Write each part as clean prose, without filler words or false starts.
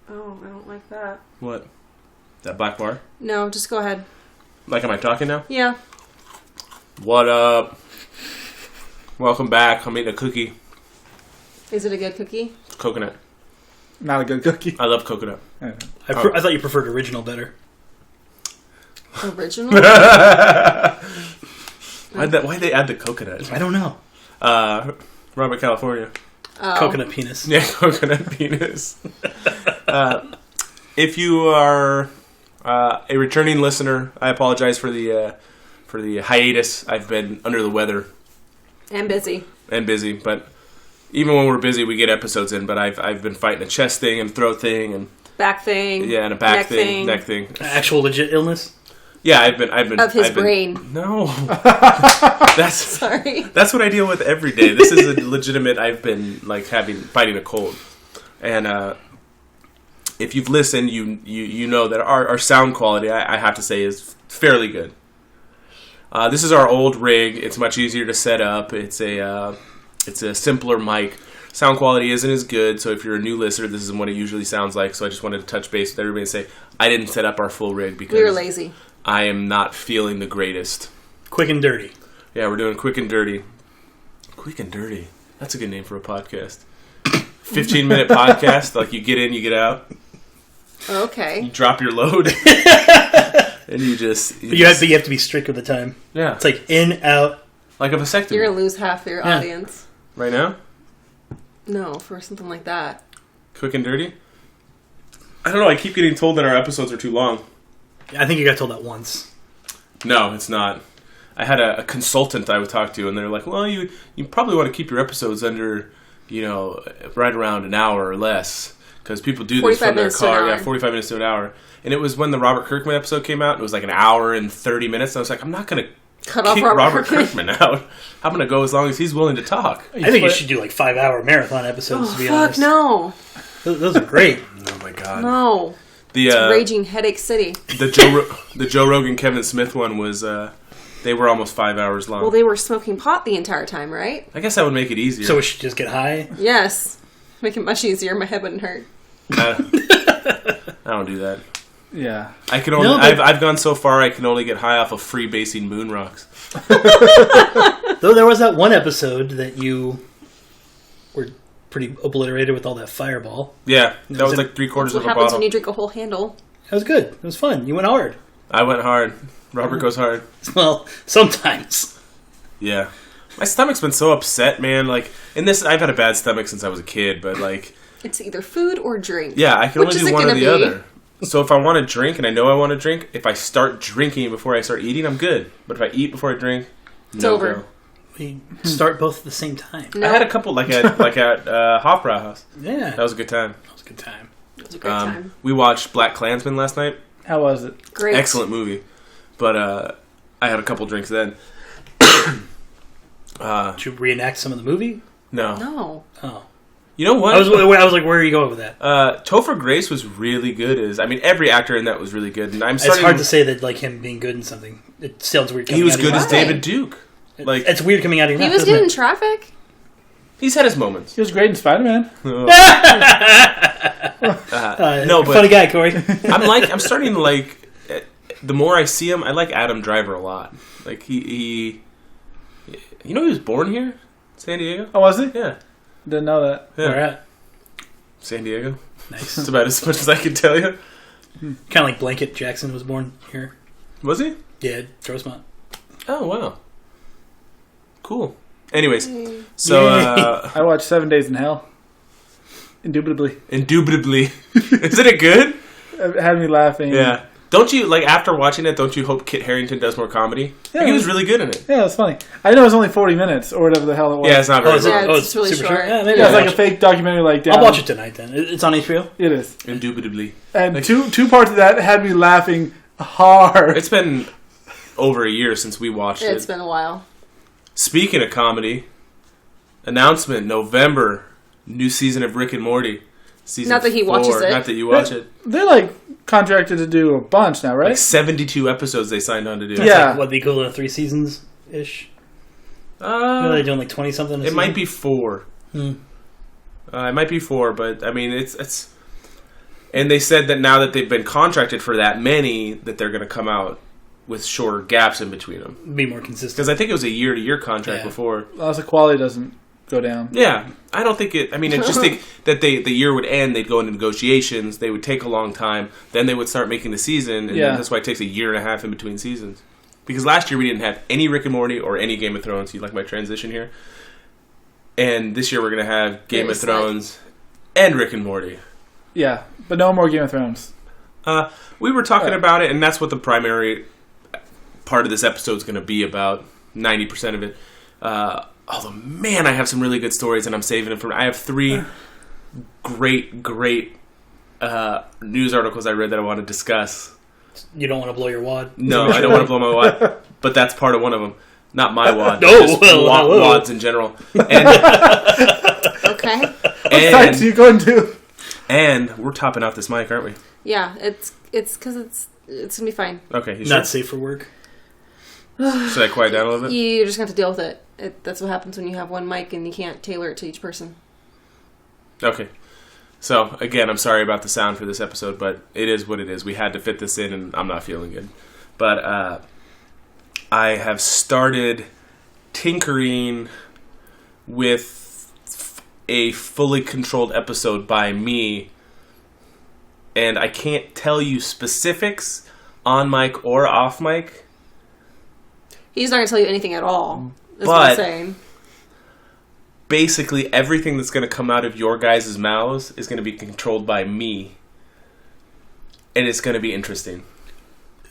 Oh, I don't like that. What? That black bar? No, just go ahead. Like, am I talking now? Yeah. What up? Welcome back. I'm eating a cookie. Is it a good cookie? It's coconut. Not a good cookie. I love coconut. I thought you preferred original better. Original? Why'd they add the coconut? I don't know. Robert California. Oh. Coconut penis. Yeah, coconut penis. If you are a returning listener, I apologize for the hiatus. I've been under the weather And busy. but even when we're busy, we get episodes in. But I've been fighting a chest thing and throat thing and Back thing. yeah, and a back neck thing, neck thing. Actual legit illness? Yeah, I've been Of his brain. No, that's Sorry. That's what I deal with every day. This is a legitimate. I've been like fighting a cold, and if you've listened, you know that our sound quality, I have to say, is fairly good. This is our old rig. It's much easier to set up. It's a simpler mic. Sound quality isn't as good, so if you're a new listener, this isn't what it usually sounds like. So I just wanted to touch base with everybody and say I didn't set up our full rig because We were lazy. I am not feeling the greatest. Quick and dirty. Yeah, we're doing Quick and Dirty. Quick and Dirty. That's a good name for a podcast. 15-minute podcast. Like, you get in, you get out. Okay. You drop your load. And you just... But you have to be strict with the time. Yeah. It's like in, out. Like a vasectomy. You're going to lose half your audience. Right now? No, for something like that. Quick and Dirty? I don't know. I keep getting told that our episodes are too long. I think you got told that once. No, it's not. I had a consultant I would talk to, and they're like, well, you probably want to keep your episodes under, right around an hour or less. Because people do this from their car. Yeah, 45 minutes to an hour. And it was when the Robert Kirkman episode came out. It was like an hour and 30 minutes. And I was like, I'm not going to Cut off kick Robert Kirkman out. I'm going to go as long as he's willing to talk. I think you should do like 5-hour marathon episodes, to be honest. No. Those are great. Oh, my God. No. The It's Raging Headache City. the Joe Rogan Kevin Smith one was they were almost 5 hours long. Well, they were smoking pot the entire time, right? I guess that would make it easier. So we should just get high? Yes. Make it much easier. My head wouldn't hurt. I don't do that. Yeah. I can only. No, but- I've gone so far. I can only get high off of freebasing moon rocks. Though there was that one episode that you were pretty obliterated with all that fireball. Yeah, that was like 3/4 That's of what a happens bottle. when you drink a whole handle. That was good. It was fun. You went hard. I went hard. Robert goes hard. Well, sometimes. Yeah, my stomach's been so upset, man. Like in this, I've had a bad stomach since I was a kid, but like, It's either food or drink. yeah, I can Which only is do it one or gonna the be? other. So if I want to drink, and I know I want to drink, if I start drinking before I start eating, I'm good. But if I eat before I drink, It's no over. go. We start both at the same time. No. I had a couple like at Hofbrau House. Yeah. That was a good time. That was a good time. It was a great time. We watched Black Klansman last night. How was it? Great. Excellent movie. But I had a couple drinks then. Did you reenact some of the movie? No. No. Oh. You know what? I was like, where are you going with that? Topher Grace was really good. Every actor in that was really good. And It's hard to say that, like, him being good in something. It sounds weird coming He was out of good your as mouth. David Duke. Like It's weird coming out of your He mouth, was doesn't good in it? traffic. he's had his moments. He was great in Spider-Man. No, but Funny guy, Corey. I'm starting to like. The more I see him, I like Adam Driver a lot. Like he he was born here, San Diego. Oh, was he? Yeah, Didn't know that. yeah. Where at? San Diego. Nice. That's about as much as I can tell you. Kind of like Blanket Jackson was born here. Was he? Yeah, Rosemont. Oh wow. Cool. Anyways, so I watched 7 Days in Hell. Indubitably. indubitably, isn't it good? It had me laughing. Yeah. Don't you like after watching it? Don't you hope Kit Harington does more comedy? Yeah, Like, he was really good in it. Yeah, it was funny. I know it was only 40 minutes or whatever the hell it was. Yeah, it's not Oh, very is it? long. Yeah, it's really super short. Yeah, maybe Yeah, it's I'll like a watch fake documentary like it. down. I'll watch it tonight then. It's on HBO? It is. Indubitably. And Like- two parts of that had me laughing hard. It's been over a year since we watched It's it. been a while. Speaking of comedy, announcement November, new season of Rick and Morty. Season Not that he watches 4. it. Not that you watch it. They're like contracted to do a bunch now, right? Like 72 episodes they signed on to do. That's Yeah. like, what, the equivalent of 3 seasons-ish? They're doing like 20-something It might be 4. Hmm. It might be 4, but I mean, it's And they said that now that they've been contracted for that many, that they're going to come out with shorter gaps in between them. Be more consistent. Because I think it was a year-to-year contract before. Well, the quality doesn't go down. Yeah, I don't think it. I mean, I just think that the year would end. They'd go into negotiations. They would take a long time. Then they would start making the season, and then that's why it takes a year and a half in between seasons. Because last year we didn't have any Rick and Morty or any Game of Thrones. You like my transition here? And this year we're going to have Game of Thrones and Rick and Morty. Yeah, but no more Game of Thrones. We were talking about it, and that's what the primary part of this episode is going to be about. 90% of it. Although, man, I have some really good stories, and I'm saving them for. I have 3 great news articles I read that I want to discuss. You don't want to blow your wad? No, I don't want to blow my wad, but that's part of one of them. Not my wad. No, wads in general. And, Okay. What sides are you going to? And we're topping out this mic, aren't we? Yeah, it's because it's gonna be fine. Okay, you Not sure? safe for work. Should I quiet down a little bit? You're just gonna have to deal with it. That's what happens when you have one mic and you can't tailor it to each person. Okay. So, again, I'm sorry about the sound for this episode, but it is what it is. We had to fit this in, and I'm not feeling good. But I have started tinkering with a fully controlled episode by me, and I can't tell you specifics on mic or off mic. He's not gonna tell you anything at all. That's what But- I'm saying. Basically, everything that's going to come out of your guys' mouths is going to be controlled by me, and it's going to be interesting.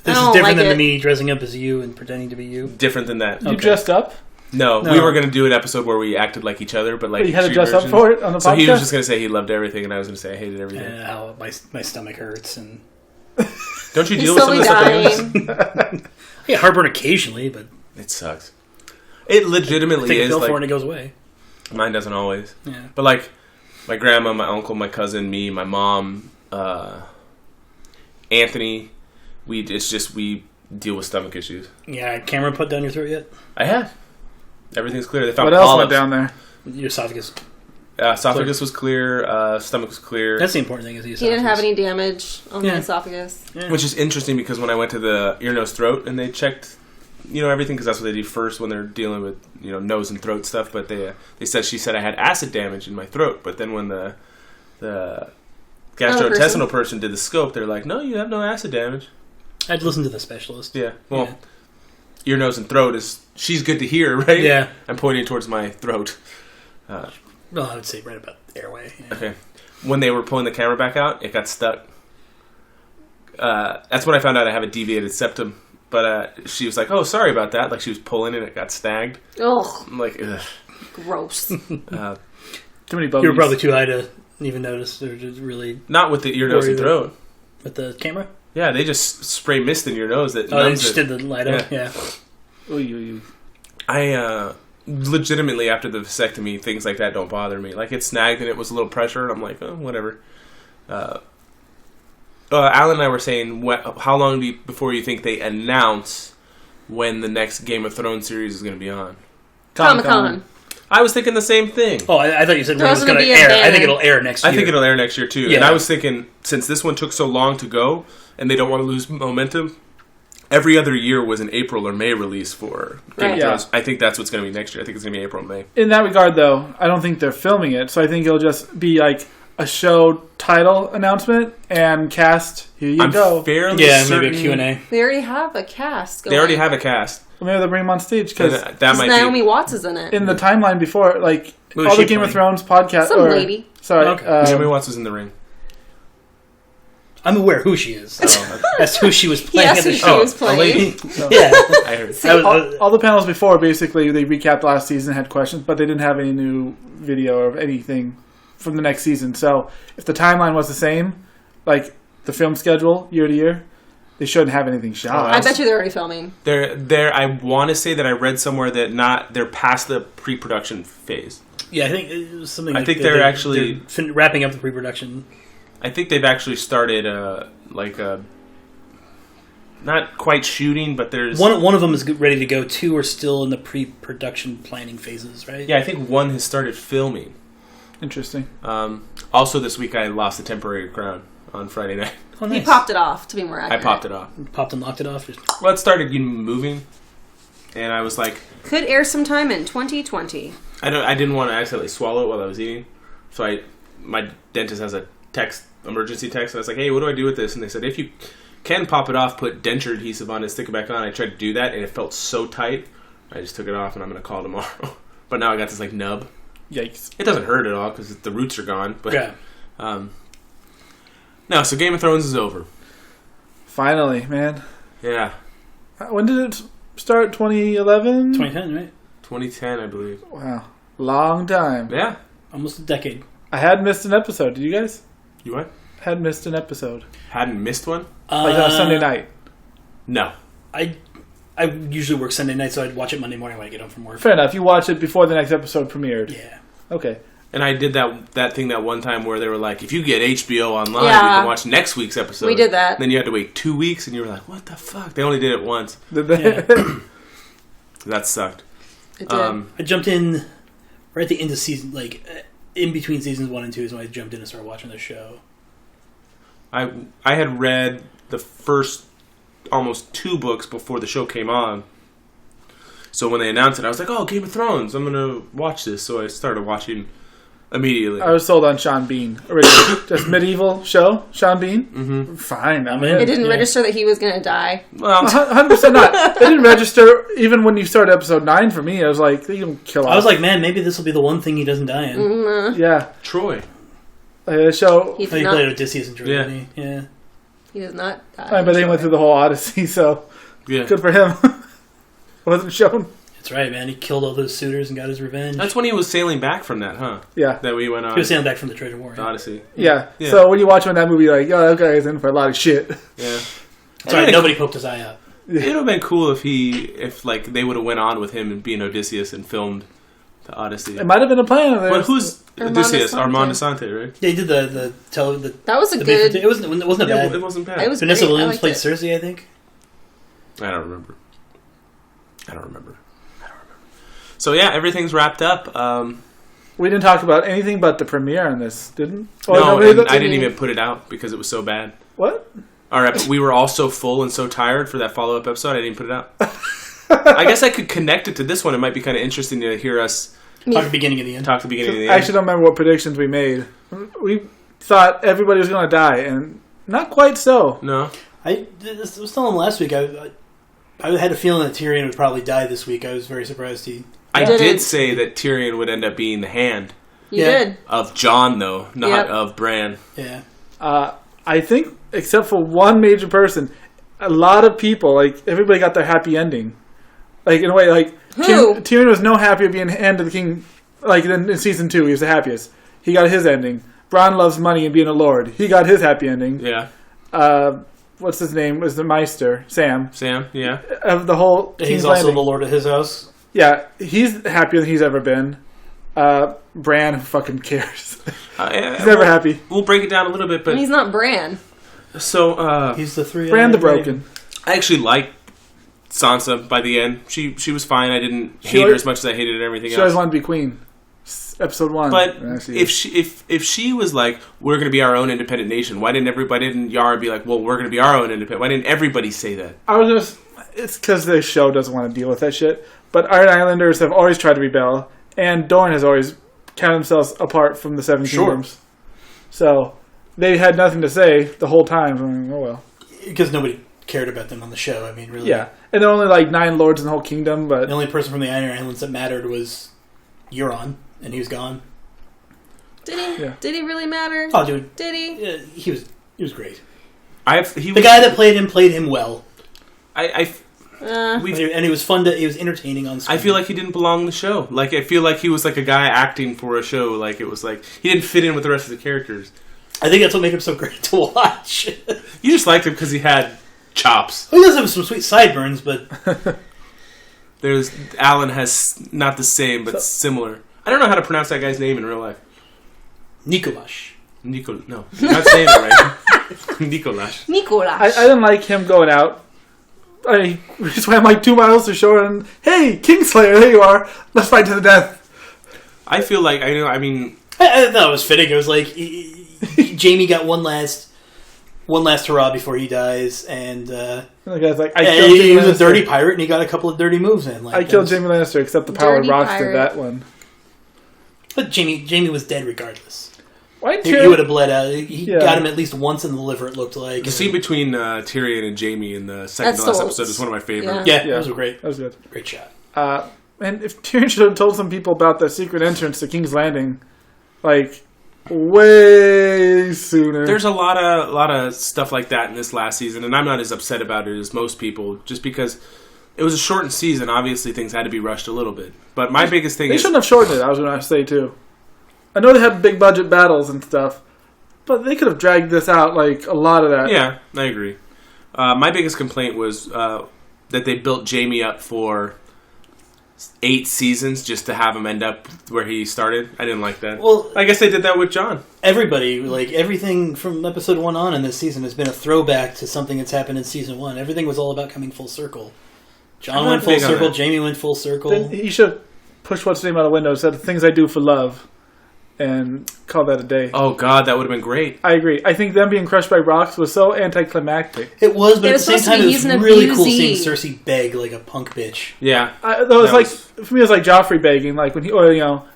This I is don't different like than it. me dressing up as you and pretending to be you. Different than that. You dressed up? No, No. we were going to do an episode where we acted like each other, but like But you had to extreme dress up versions. for it on the So podcast? he was just going to say he loved everything, and I was going to say I hated everything. And how my stomach hurts and Don't you He's deal with some of slowly this stuff? dying. I get heartburn occasionally, but It sucks. It I legitimately take a is pill for it like and it goes away. mine doesn't always. Yeah. But like my grandma, my uncle, my cousin, me, my mom, Anthony, we deal with stomach issues. Yeah, camera put down your throat yet? I have. Everything's clear. They found What else polyps. went down there? Your esophagus. Esophagus was clear. Stomach was clear. That's the important thing is the He esophagus. didn't have any damage on Yeah. the esophagus. Yeah. Which is interesting because when I went to the ear, nose, throat, and they checked, everything, because that's what they do first when they're dealing with, nose and throat stuff. But she said I had acid damage in my throat. But then when the gastrointestinal person did the scope, they're like, no, you have no acid damage. I'd listen to the specialist. Yeah. Well, ear, nose, and throat she's good to hear, right? Yeah. I'm pointing towards my throat. Well, I would say right about the airway. Yeah. Okay. When they were pulling the camera back out, it got stuck. That's when I found out I have a deviated septum. But she was like, oh, sorry about that. Like she was pulling and it got snagged. Ugh, I'm like, ugh. gross. Too many bogeys. You were probably too high to even notice. Or just really Not with the ear, nose, and Or either. throat. with the camera. Yeah, they just spray mist in your nose. That Oh, they numbs just it. did the light up. Yeah. Oy, oy, oy. I legitimately, after the vasectomy, things like that don't bother me. Like it snagged and it was a little pressure, and I'm like, oh, whatever. Alan and I were saying, how long before you think they announce when the next Game of Thrones series is going to be on? Comic-Con. I was thinking the same thing. Oh, I thought you said when it There's was going gonna to be a air. banner. I think it'll air next year. I think it'll air next year too. Yeah. And I was thinking, since this one took so long to go, and they don't want to lose momentum, every other year was an April or May release for Game Right. of Thrones. I think that's what's going to be next year. I think it's going to be April and May. In that regard, though, I don't think they're filming it, so I think it'll just be like a show title announcement and cast. Here you I'm go. fairly Yeah, certain maybe a Q&A. They already have a cast going. They already have a cast. Well, maybe they'll bring him on stage And because that might Naomi be. Watts is in it. in the timeline before, like Who is all the she Game of playing? Thrones podcast. Some lady. Sorry, Okay. Naomi Watts is in the ring. I'm aware who she is. Oh, That's who she was He playing asked at the who she show. was a playing. lady. Yeah. I heard. I was- all the panels before, basically, they recapped last season, had questions, but they didn't have any new video or anything from the next season. So if the timeline was the same, like the film schedule year to year, they shouldn't have anything shot. I bet you they're already filming. They're. I want to say that I read somewhere that they're past the pre-production phase. Yeah, I think it was something. I like think that they're actually- wrapping up the pre-production. I think they've actually started not quite shooting, but there's One of them is ready to go. Two are still in the pre-production planning phases, right? Yeah, I think one has started filming. Interesting. Also, this week I lost a temporary crown on Friday night. Oh, He nice. popped it off, to be more I accurate. popped it off. Popped and knocked it off. Well, it started moving, and I was like, Could air sometime in 2020. I didn't want to accidentally swallow it while I was eating, so my dentist has a emergency text, and I was like, hey, what do I do with this? And they said, if you can pop it off, put denture adhesive on it, stick it back on. I tried to do that, and it felt so tight, I just took it off, and I'm going to call tomorrow. But now I got this like nub. Yikes. It doesn't hurt at all because the roots are gone. But Yeah. no, so Game of Thrones is over. Finally, man. Yeah, When did it start? 2011? 2010, right? 2010, I believe. Wow. Long time. Yeah. Almost a decade. I had missed an episode. Did you guys? You what? Had missed an episode. Hadn't missed one? Like on Sunday night. No. I usually work Sunday night, so I'd watch it Monday morning when I get home from work. Fair enough. You watch it before the next episode premiered. Yeah. Okay. And I did that thing that one time where they were like, if you get HBO online, you Yeah. can watch next week's episode. We did that. And then you had to wait 2 weeks, and you were like, what the fuck? They only did it once. Did they? Yeah. That sucked. It did. I jumped in right at the end of season, like in between seasons 1 and 2 is when I jumped in and started watching the show. I had read the first almost 2 books before the show came on. So when they announced it, I was like, oh, Game of Thrones, I'm going to watch this. So I started watching immediately. I was sold on Sean Bean. Originally. Just medieval show, Sean Bean. Mm-hmm. Fine, I'm in. It didn't Yeah. register that he was going to die. Well, 100% not. It didn't register even when you started episode 9 for me. I was like, you don't kill off. I was like, man, maybe this will be the one thing he doesn't die in. yeah. Troy. The show. He Oh, did he not, played Odysseus in Germany. Yeah. he does not die. But they went through the whole Odyssey, so Yeah. good for him. Wasn't shown. That's right, man. He killed all those suitors and got his revenge. That's when he was sailing back from that, huh? Yeah. That we went on. He was sailing back from the Trojan War. The Yeah. Odyssey. Yeah. Yeah. So when you watch him in that movie, you're like, oh, that guy's in for a lot of shit. Yeah. That's right. Nobody poked his eye out. It would have been cool if like they would have went on with him and being Odysseus and filmed the Odyssey. It might have been a plan. But who's Armando Odysseus? Sante. Armando Sante, right? Yeah, he did the That was a the good... It wasn't a Yeah, bad. it wasn't bad. It was Vanessa great. I Williams liked played it. Cersei, I think. I don't remember. So yeah, everything's wrapped up. We didn't talk about anything but the premiere on this, didn't? Oh, No, maybe and that's- I didn't even put it out because it was so bad. What? All right, but we were all so full and so tired for that follow-up episode, I didn't put it out. I guess I could connect it to this one. It might be kind of interesting to hear us Talk the beginning and the end. talk the beginning of the I end. actually don't remember what predictions we made. We thought everybody was going to die, and not quite so. No? I was telling him last week. I had a feeling that Tyrion would probably die this week. I was very surprised he. I Didn't. did say that Tyrion would end up being the hand You Yeah. did. of Jon, though, not Yep. of Bran. Yeah. I think, except for one major person, a lot of people, like, everybody got their happy ending. Like, in a way, like, Who? Tyrion was no happier being hand of the king, like, in season 2, he was the happiest. He got his ending. Bronn loves money and being a lord. He got his happy ending. Yeah. What's his name? Was the Meister, Sam. Sam, yeah. Of the whole He's King's also Landing. the lord of his house. Yeah, he's happier than he's ever been. Bran, who fucking cares? He's never happy. We'll break it down a little bit, but And he's not Bran. so He's the three. Bran the Broken. I actually liked Sansa by the end. She was fine. I didn't She hate her always- as much as I hated everything She always else. wanted to be queen. Episode 1. But Yeah, she if is. she was like, we're going to be our own independent nation, why didn't Yara be like, well, we're going to be our own independent? Why didn't everybody say that? I was just... It's because the show doesn't want to deal with that shit. But Iron Islanders have always tried to rebel, and Dorne has always counted themselves apart from the Seven Sure. Kingdoms. So, they had nothing to say the whole time. I mean, oh well. Because nobody cared about them on the show. I mean, really. Yeah. And there are only like 9 lords in the whole kingdom, but... The only person from the Iron Islands that mattered was Euron, and he was gone. Did he? Yeah. Did he really matter? Oh, dude, Did he? yeah, he was great. The The guy that played him well, we've and he was fun to. He was entertaining on screen. I feel like he didn't belong in the show. Like, I feel like he was like a guy acting for a show. Like, it was like, he didn't fit in with the rest of the characters. I think that's what made him so great to watch. You just liked him because he had chops. He does have some sweet sideburns, but Alan has not the same, but similar. I don't know how to pronounce that guy's name in real life. Nikolash. No, you're not saying it right. Nikolash. Nicolas. I didn't like him going out. I just went like 2 miles to shore and, hey, Kingslayer, there you are. Let's fight to the death. I feel like, I mean, I thought it was fitting. It was like Jamie got one last one last hurrah before he dies, and The guy's like, he was a Lannister. dirty pirate, and he got a couple of dirty moves in. I killed Jaime Lannister, except the power Dirty rocks pirate. did that one. But Jaime was dead regardless. Why He Tyrion? would have bled out. He Yeah. got him at least once in the liver, it looked like. The scene between Tyrion and Jaime in the second That's to last the- episode is one of my favorites. Yeah, Yeah. that was a great That was good. shot. And if Tyrion should have told some people about the secret entrance to King's Landing, like, way sooner. There's a lot of stuff like that in this last season, and I'm not as upset about it as most people, just because it was a shortened season. Obviously, things had to be rushed a little bit. But my biggest thing They is shouldn't have shortened it, I was going to say, too. I know they had big budget battles and stuff, but they could have dragged this out, like, a lot of that. yeah, I agree. My biggest complaint was that they built Jaime up for 8 seasons just to have him end up where he started. I didn't like that. Well, I guess they did that with Jon. everybody, like everything from episode 1 on in this season has been a throwback to something that's happened in season 1. Everything was all about coming full circle. I'm Jon not went full big on circle, that. Jaime went full circle. Then he should have pushed what's his name out the window and said, things I do for love, and called that a day. Oh God, that would have been great. I agree. I think them being crushed by rocks was so anticlimactic. It was, but It at the was same supposed to time, be it he's was an really cool abusee. seeing Cersei beg like a punk bitch. Yeah. Though it's That like, was- for me, it's like Joffrey begging, like when he, or,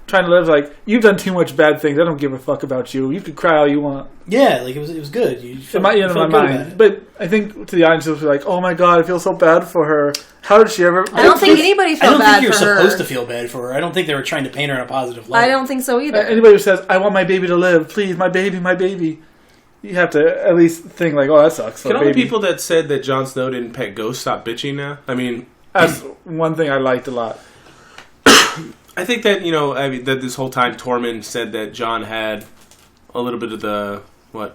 trying to live, like, you've done too much bad things. I don't give a fuck about you. You could cry all you want. Yeah, like it was good. You In felt, my, you in my felt good about mind. it. But I think to the audience, it was like, oh my god, I feel so bad for her. How did she ever... I don't think anybody I felt don't bad think you're for her. supposed to feel bad for her. I don't think they were trying to paint her in a positive light. I don't think so either. Anybody who says, I want my baby to live, please, my baby. You have to at least think like, oh, that sucks. Can our all the baby. people that said that Jon Snow didn't pet ghosts stop bitching now? I mean, That's one thing I liked a lot. I think that, that this whole time Tormund said that Jon had a little bit of the,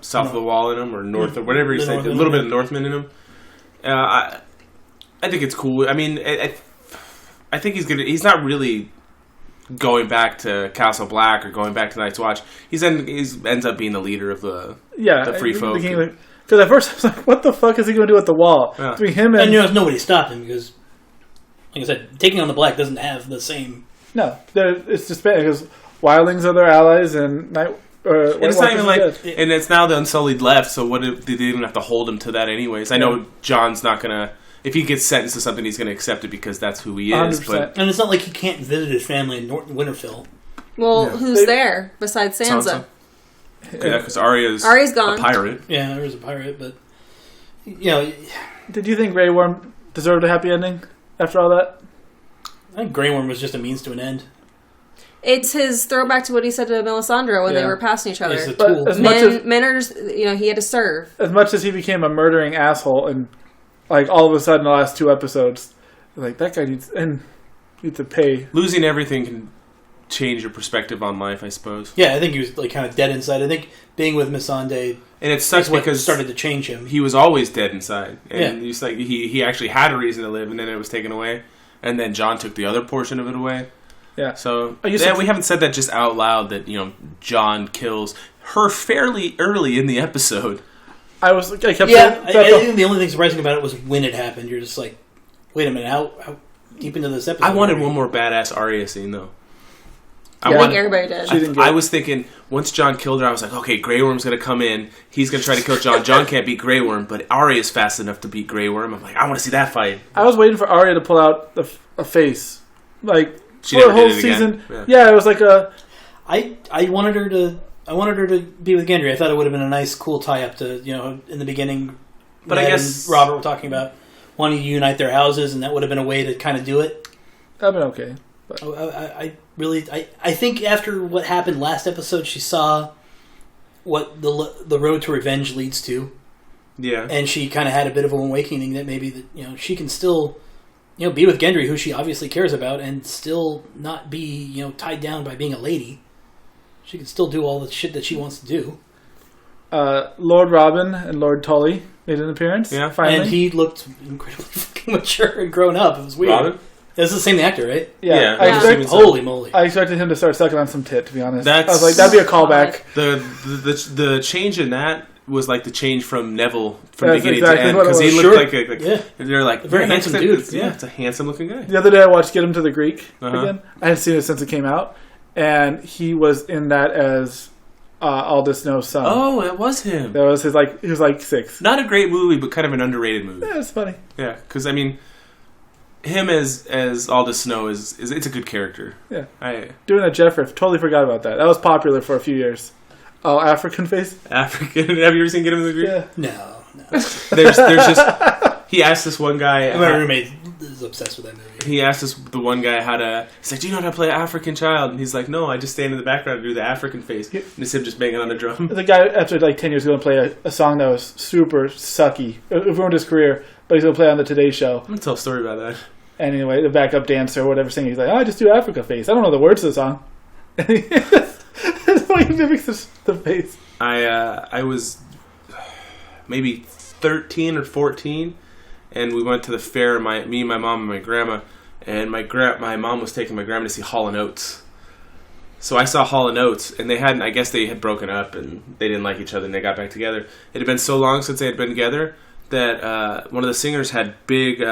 south of the wall in him, or north, or whatever he The said, a Northman, little bit yeah. of Northman in him. I think it's cool. I mean, I think he's not really going back to Castle Black or going back to Night's Watch. He ends up being the leader of the free folk. Because at first I was like, what the fuck is he going to do at the wall? Yeah. Between him and... nobody stopped him because, like I said, taking on the Black doesn't have the same. No, it's just bad because wildlings are their allies and night. And it's not even like, dead. and it's now the Unsullied left, so what if they didn't have to hold him to that anyways? I know John's not gonna, if he gets sentenced to something, he's gonna accept it because that's who he is. 100%. But And it's not like he can't visit his family in Winterfell. Well, Yeah. who's there besides Sansa? Sansa. Yeah, because Arya's gone. a pirate. Yeah, there was a pirate, but Did you think Grey Worm deserved a happy ending after all that? I think Grey Worm was just a means to an end. It's his throwback to what he said to Melisandre when they Yeah. were passing each other. He's a But tool. as much as Men are just, he had to serve. as much as he became a murdering asshole, and like all of a sudden the last 2 episodes, like that guy needs to pay. Losing everything can change your perspective on life, I suppose. Yeah, I think he was like kind of dead inside. I think being with Missandei And it sucks is what because started to change him. he was always dead inside, and Yeah. he's like he actually had a reason to live, and then it was taken away, and then John took the other portion of it away. Yeah. So Are you we haven't said that just out loud that John kills her fairly early in the episode. I kept Yeah, saying, I think the only thing surprising about it was when it happened. You're just like, wait a minute, how deep into this episode? I wanted are we? one more badass Arya scene though. Yeah. I think everybody did. She didn't get I it. was thinking once John killed her, I was like, okay, Grey Worm's gonna come in. He's gonna try to kill John. John can't beat Grey Worm, but Arya's fast enough to beat Grey Worm. I'm like, I want to see that fight. I was waiting for Arya to pull out a face, like She for never a whole did it again. season. Yeah, it was like a. I wanted her to be with Gendry. I thought it would have been a nice, cool tie-up to, in the beginning. But I Ned guess- and Robert were talking about wanting to unite their houses, and that would have been a way to kind of do it. I've been okay. I think after what happened last episode, she saw what the road to revenge leads to, Yeah. and she kind of had a bit of an awakening that maybe she can still be with Gendry, who she obviously cares about, and still not be tied down by being a lady. She can still do all the shit that she wants to do. Lord Robin and Lord Tully made an appearance. Yeah. Finally. And he looked incredibly fucking mature and grown up. It was weird. Robin? That's the same actor, right? Yeah. I, Yeah. expect- Holy moly. I expected him to start sucking on some tit. To be honest, That's- I was like, that'd be a callback. The change in that was like the change from Neville from That's beginning exactly to end what it because he was. looked Sure. like Yeah. they're like A very "Man, handsome that's- dude, that's- yeah. it's a handsome looking guy. The other day, I watched Get Him to the Greek Uh-huh. again. I hadn't seen it since it came out, and he was in that as All the Snow's son. Oh, it was him. That was his he was like 6. Not a great movie, but kind of an underrated movie. Yeah, it's funny. Yeah, because I mean, him as All the Snow is it's a good character. Yeah. Doing a Jeff riff. Totally forgot about that. That was popular for a few years. Oh, African face? African. Have you ever seen Get Him in the Groove? Yeah. No. There's just... He asked this one guy... My roommate is obsessed with that movie. He asked the one guy how to... He's like, do you know how to play African Child? And he's like, no, I just stand in the background and do the African face. And it's him just banging on the drum. The guy, after 10 years, is going to play a song that was super sucky. It ruined his career, but he's going to play on the Today Show. I'm going to tell a story about that. And anyway, the backup dancer or whatever singing, he's like, I just do Africa face. I don't know the words to the song. That's why he mimics the face. I was maybe 13 or 14, and we went to the fair, me, my mom, and my grandma, and my mom was taking my grandma to see Hall & Oates. So I saw Hall & Oates, and I guess they had broken up, and they didn't like each other, and they got back together. It had been so long since they had been together that one of the singers had big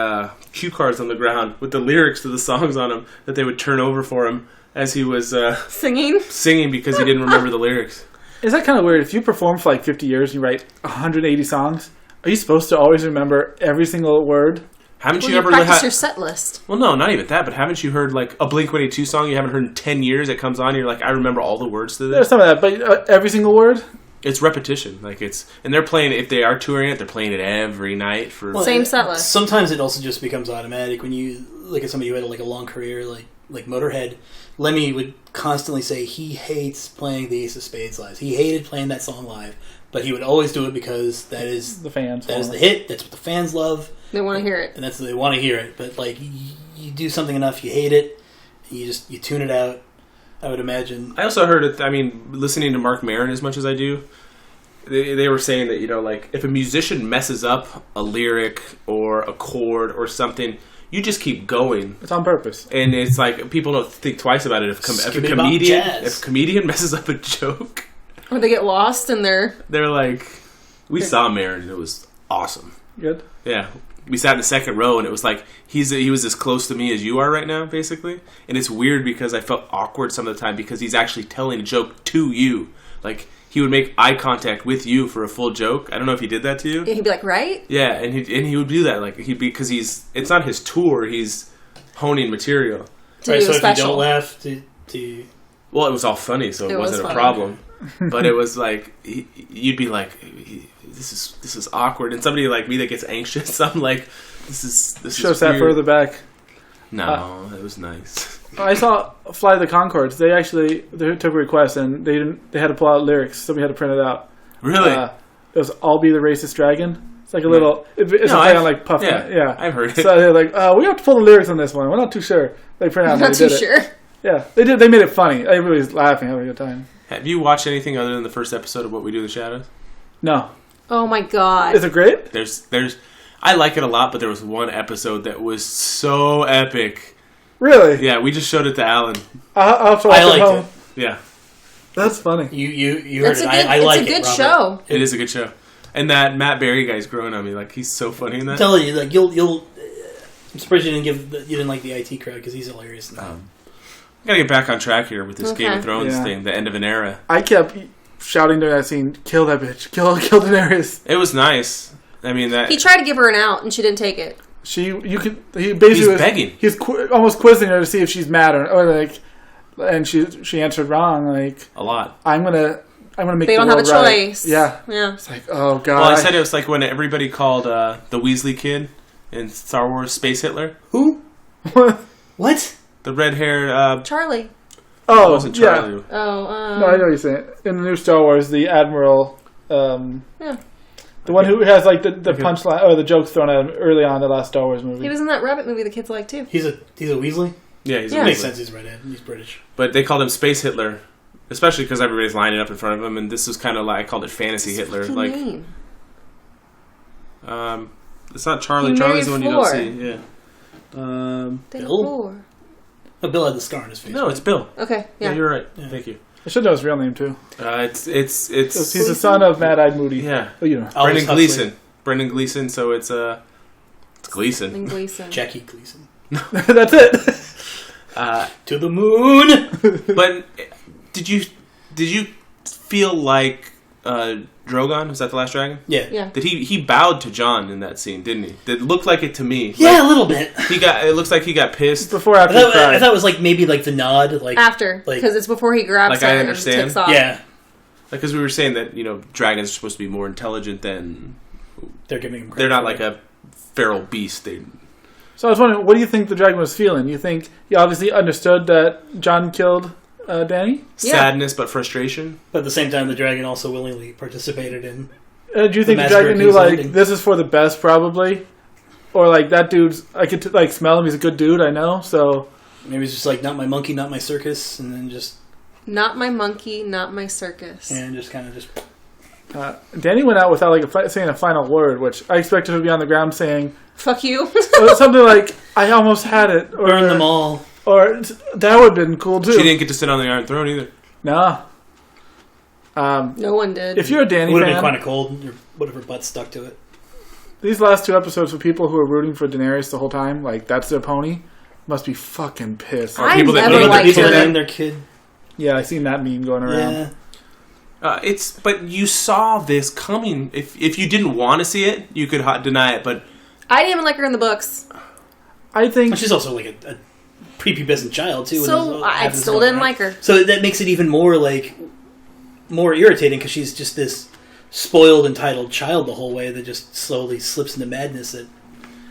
cue cards on the ground with the lyrics to the songs on them that they would turn over for him as he was singing because he didn't remember the lyrics. Is that kind of weird? If you perform for 50 years, you write 180 songs, are you supposed to always remember every single word? Haven't you you ever practice your set list? Well, no, not even that. But haven't you heard a Blink-182 song you haven't heard in 10 years? It comes on, and you're like, I remember all the words to this. There's some of that, but every single word. It's repetition. And they're playing it. If they are touring it, they're playing it every night for same set list. Sometimes it also just becomes automatic when you look at somebody who had a long career, like Motorhead. Lemmy would constantly say he hates playing the Ace of Spades live. He hated playing that song live, but he would always do it because that is the fans. That is the hit. That's what the fans love. They want to hear it, and they want to hear it. But you do something enough, you hate it, you tune it out. I would imagine. I also heard it. I mean, listening to Mark Maron as much as I do, they were saying that if a musician messes up a lyric or a chord or something, you just keep going. It's on purpose. And it's people don't think twice about it. If a comedian messes up a joke, or they get lost in they're like, we saw Maron and it was awesome. Good. Yeah. We sat in the second row and it was like he was as close to me as you are right now, basically. And it's weird because I felt awkward some of the time because he's actually telling a joke to you. He would make eye contact with you for a full joke. I don't know if he did that to you. He'd be like, right? Yeah, and he would do that. Because it's not his tour. He's honing material. Right, so if you don't laugh, well, it was all funny, so it wasn't a problem. But it was you'd be like, this is awkward. And somebody like me that gets anxious, I'm like, this is shows that further back. No, it was nice. I saw Fly the Conchords. They took a request and they had to pull out lyrics. Somebody had to print it out. Really? It was "I'll Be the Racist Dragon." It's like a little. It's a play on Puff. Yeah, I've heard it. So they're like, we have to pull the lyrics on this one. We're not too sure. They print out. Not too sure. Yeah, they did. They made it funny. Everybody's laughing, having a good time. Have you watched anything other than the first episode of What We Do in the Shadows? No. Oh my god! Is it great? There's. I like it a lot, but there was one episode that was so epic. Really? Yeah, we just showed it to Alan. I'll have to watch I liked it. Yeah. That's funny. You heard it. I like it. It's a good show. It is a good show. And that Matt Berry guy's growing on me. He's so funny in that. I'm telling you, you'll. I'm surprised you didn't like the IT crowd because he's hilarious. I gotta get back on track here with this Game of Thrones thing, the end of an era. I kept shouting during that scene, "Kill that bitch! Kill Daenerys!" It was nice. I mean that he tried to give her an out, and she didn't take it. He basically he's begging. He's almost quizzing her to see if she's mad or and she answered wrong. A lot. I'm gonna make. They don't have a choice. Yeah. It's like, oh god. Well, I said it was like when everybody called the Weasley kid in Star Wars Space Hitler. Who? What? The red-haired Charlie. Oh, it wasn't Charlie. Yeah. Oh, no, I know what you're saying. In the new Star Wars, the Admiral. The one who has the punchline or the jokes thrown at him early on in the last Star Wars movie. He was in that Rabbit movie the kids like too. He's a Weasley? Yeah, he's a Makes Weasley. sense, he's redhead. He's British. But they called him Space Hitler, especially because everybody's lining up in front of him, and this was kind of I called it Fantasy Hitler. Name. It's not Charlie. Charlie's the one you don't see. Yeah. Bill? No, Bill had the scar on his face. No, it's Bill. Okay, yeah. You're right. Yeah. Thank you. I should know his real name too. It's he's the son of Mad-Eyed Moody. Yeah. Well, you know. Brendan Gleeson. Brendan Gleeson. So it's Gleeson. Jackie Gleeson. That's it. To the moon. But did you feel like Drogon? Was that the last dragon? Yeah. That he bowed to Jon in that scene, didn't he? That looked like it to me. Yeah, a little bit. It looks like he got pissed. Before after he cried. I thought it was like maybe like the nod, like After, because it's before he grabs Like, her I and understand. takes off. Yeah, Because we were saying that, dragons are supposed to be more intelligent than... they're giving him credit. They're not for like it. a feral beast. So I was wondering, what do you think the dragon was feeling? You think he obviously understood that Jon killed Dany? Yeah. Sadness, but frustration. But at the same time, the dragon also willingly participated in. Do you think the massacre dragon at knew, King's like, Landing. this is for the best, probably? Or, like, that dude's... I could, smell him. He's a good dude, I know, so... Maybe it's just like, not my monkey, not my circus, and then just... Not my monkey, not my circus. And just kind of just... Dany went out without, like, saying a final word, which I expected her to be on the ground saying... Fuck you. something like, I almost had it. Or, Burn them all. Or, that would have been cool, too. She didn't get to sit on the Iron Throne either. Nah. No one did. If you're a Dany It would have fan... been kind of cold. Your whatever butt stuck to it. These last 2 episodes for people who are rooting for Daenerys the whole time, like, that's their pony, must be fucking pissed. I people that never name liked their People her. name their kid. Yeah, I seen that meme going around. Yeah. But you saw this coming. If you didn't want to see it, you could deny it. But I didn't even like her in the books. I think... Well, she's also like a prepubescent child, too. So I still didn't like her. So that makes it even more, more irritating, because she's just this spoiled, entitled child the whole way that just slowly slips into madness at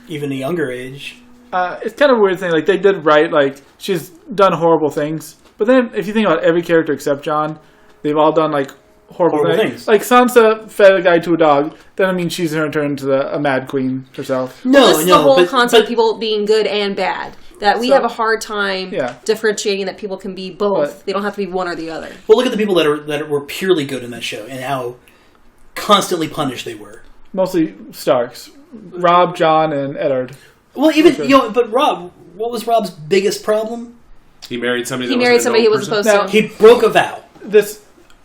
even a younger age. It's kind of a weird thing. Like, they did right. Like, she's done horrible things. But then, if you think about every character except Jon, they've all done, like, horrible things. Like, Sansa fed a guy to a dog. Then, I mean, she's going to turn into a mad queen herself. This is the whole concept of people being good and bad. That we have a hard time differentiating that people can be both. They don't have to be one or the other. Well, look at the people that were purely good in that show and how constantly punished they were. Mostly Starks. Robb, Jon, and Eddard. Well, even but Robb, what was Robb's biggest problem? he married somebody. He married somebody he wasn't supposed to. He broke a vow.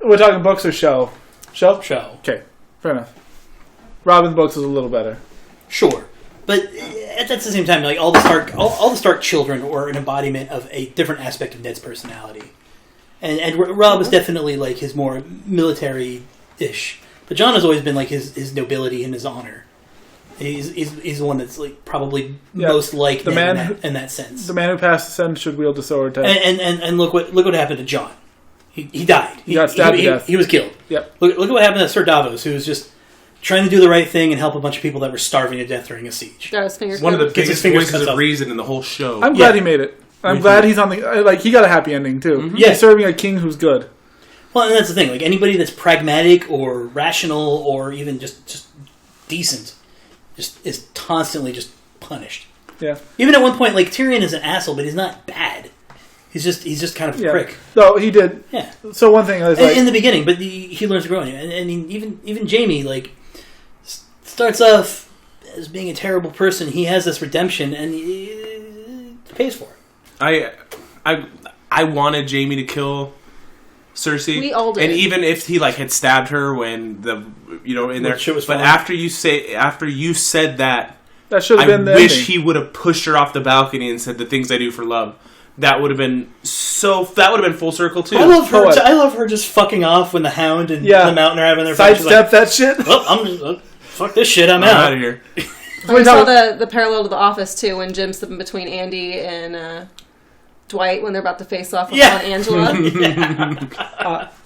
We're talking books or show? Show? Show. Okay, fair enough. Robb in the books is a little better. Sure, but at the same time, like all the Stark children were an embodiment of a different aspect of Ned's personality, and Robb is definitely like his more military-ish. But Jon has always been like his nobility and his honor. He's the one that's like probably most like the Ned man in that sense. The man who passed the sentence should wield the sword. And look what happened to Jon. He died. He got stabbed to death. He was killed. Yep. Look what happened to Sir Davos, who was just trying to do the right thing and help a bunch of people that were starving to death during a siege. Got his finger One of the cut. Gets his biggest fingers voices cut of off. reason in the whole show. I'm glad he made it. I'm glad he's on the... Like, he got a happy ending, too. Mm-hmm. Yeah. He's serving a king who's good. Well, and that's the thing. Like anybody that's pragmatic or rational or even just decent, just is constantly just punished. Yeah. Even at one point, like Tyrion is an asshole, but he's not bad. He's just kind of a prick. So he did. Yeah. So one thing I was like... In the beginning, but he learns to grow on you. And even Jaime, like, starts off as being a terrible person. He has this redemption, and he pays for it. I wanted Jaime to kill Cersei. We all did. And even if he had stabbed her when in there, shit was but falling. after you said that should have I been the wish ending. he would have pushed her off the balcony and said the things I do for love. That would have been full circle too. I love her just fucking off when the Hound and the Mountain are having their fight. She's Sidestep that shit. Well, fuck this shit. I'm out out of here. We saw the parallel to The Office, too, when Jim's slipping between Andy and Dwight when they're about to face off with Angela.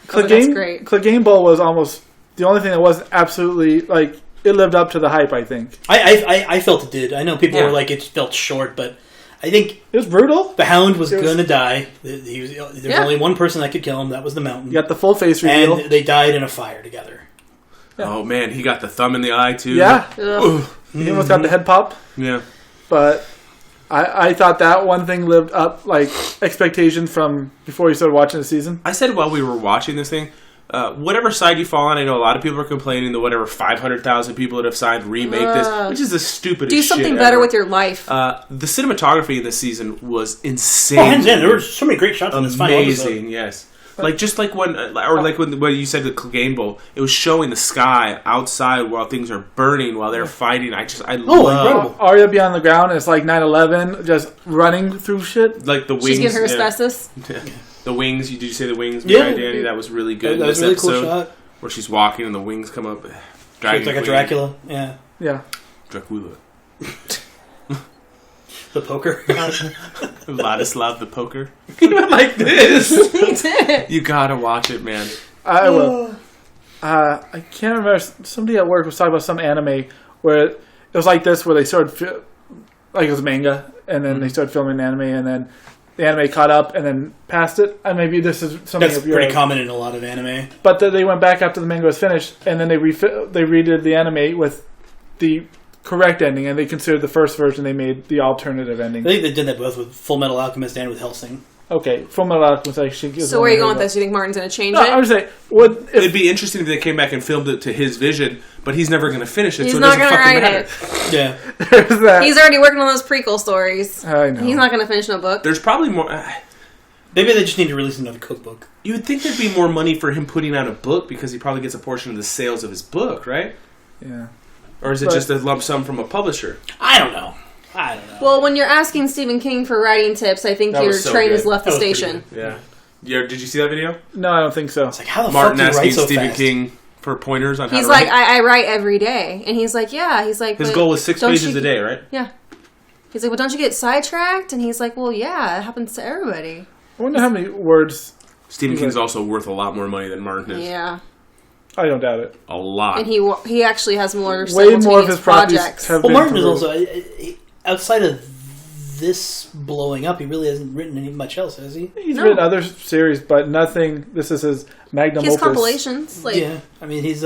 That's great. Clegane Bowl was almost the only thing that wasn't absolutely, it lived up to the hype, I think. I felt it did. I know people were like, it felt short, but I think it was brutal. The Hound was going to die. There was only one person that could kill him. That was the Mountain. You got the full face reveal. And they died in a fire together. Yeah. Oh, man. He got the thumb in the eye, too. Yeah. He almost got the head pop. Yeah. But I thought that one thing lived up, expectations from before you started watching the season. I said while we were watching this thing, whatever side you fall on, I know a lot of people are complaining that whatever 500,000 people that have signed remake this, which is the stupidest shit do something better with your life. The cinematography in this season was insane. Oh, hands down, there were so many great shots in this final episode. Amazing, yes. When you said the Clegane Bowl, it was showing the sky outside while things are burning while they're fighting. I love incredible. Arya be on the ground and it's like 9/11, just running through shit. Like the wings. She's getting her asbestos. Yeah. The wings. Did you say the wings? Yeah, Danny. That was really good. That was a really cool shot. Where she's walking and the wings come up. She looks like a Dracula. Yeah. Yeah. Dracula. The poker. Vladislav the poker. He went like this. He did. You gotta watch it, man. I will. I can't remember. Somebody at work was talking about some anime where it was like this, where they started like it was manga, and then they started filming anime, and then the anime caught up and then passed it. And maybe this is something that's pretty common in a lot of anime. But they went back after the manga was finished, and then they redid the anime with the correct ending, and they considered the first version they made the alternative ending. I think they did that both with Full Metal Alchemist and with Hellsing. Okay, Full Metal Alchemist actually gives. So where are you going with this? Do you think Martin's going to change it? I would say it'd be interesting if they came back and filmed it to his vision, but he's never going to finish it. He's so it not doesn't going to fucking write matter. it. Yeah, there's that. He's already working on those prequel stories. I know. He's not going to finish no book. There's probably more. Maybe they just need to release another cookbook. You would think there'd be more money for him putting out a book because he probably gets a portion of the sales of his book, right? Yeah. Or is it just a lump sum from a publisher? I don't know. Well, when you're asking Stephen King for writing tips, I think your train has left the station. Yeah. Did you see that video? No, I don't think so. It's like, how the Martin fuck do you write so Stephen fast? King for pointers on how He's to like, write? I write every day. And he's like, yeah. He's like, his goal was 6 pages a day, right? Yeah. He's like, well, don't you get sidetracked? And he's like, well, yeah, it happens to everybody. I wonder how many words. Stephen King's also worth a lot more money than Martin is. Yeah. I don't doubt it. A lot. And he actually has more way more of his projects. Have well, Martin is through. also outside of this blowing up. He really hasn't written any much else, has he? He's written other series, but nothing. This is his magnum opus. His compilations, Yeah, I mean he's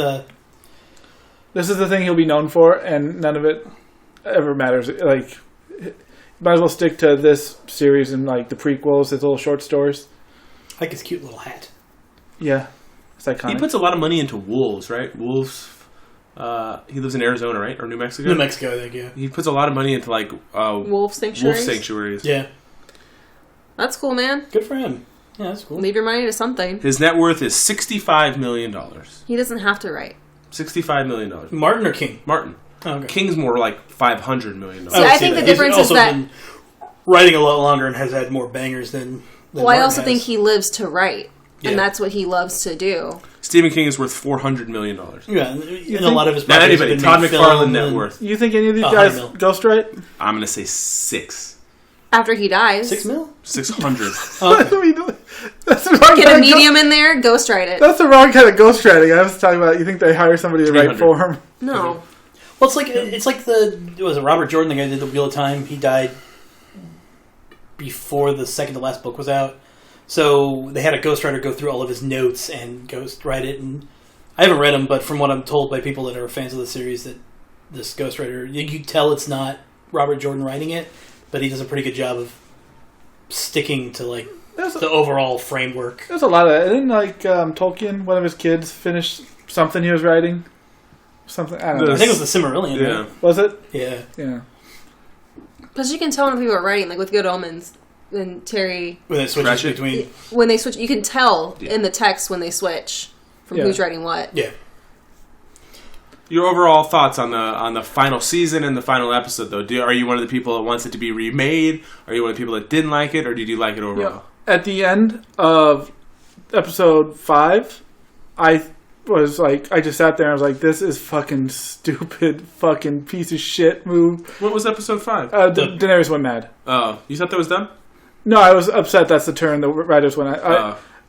This is the thing he'll be known for, and none of it ever matters. Like, might as well stick to this series and like the prequels, his little short stories. I like his cute little hat. Yeah, it's iconic. He puts a lot of money into wolves, right? Wolves. He lives in Arizona, right, or New Mexico? New Mexico, I think. Yeah. He puts a lot of money into like wolf sanctuaries. Yeah, that's cool, man. Good for him. Yeah, that's cool. Leave your money to something. His net worth is $65 million. He doesn't have to write. $65 million. Martin or King? Martin. Oh, okay. King's more like $500 million. See, I think the difference is that been writing a lot longer and has had more bangers than well, Martin I also has. think he lives to write, Yeah. and that's what he loves to do. Stephen King is worth $400 million. Yeah, and a lot of his Not projects have anybody. been Todd made McFarlane film net and- worth. You think any of these 100 guys mil. ghostwrite? I'm gonna say 6. After he dies. 6 mil? 600. Okay. That's the wrong Get a kind medium in there, ghostwrite it. That's the wrong kind of ghostwriting. I was talking about. You think they hire somebody to write 300. for him? No. Well, it's like was it Robert Jordan, the guy who did the Wheel of Time? He died before the second to last book was out, so they had a ghostwriter go through all of his notes and ghostwrite it. And I haven't read them, but from what I'm told by people that are fans of the series, that this ghostwriter, you tell it's not Robert Jordan writing it, but he does a pretty good job of sticking to like the overall framework. There's a lot of that. Didn't Tolkien, one of his kids, finish something he was writing? Something I don't know. I think it was the Silmarillion. Yeah. Right? Was it? Yeah. Yeah. Because you can tell when people are writing, like with Good Omens and Terry. When it switches between. When they switch, you can tell in the text when they switch from who's writing what. Yeah. Your overall thoughts on the final season and the final episode, though? Are you one of the people that wants it to be remade? Are you one of the people that didn't like it, or did you like it overall? Yeah. At the end of episode 5, I just sat there and I was like, this is fucking stupid, fucking piece of shit move. What was episode 5? Daenerys went mad. Oh, you thought that was done? No, I was upset that's the turn the writers went.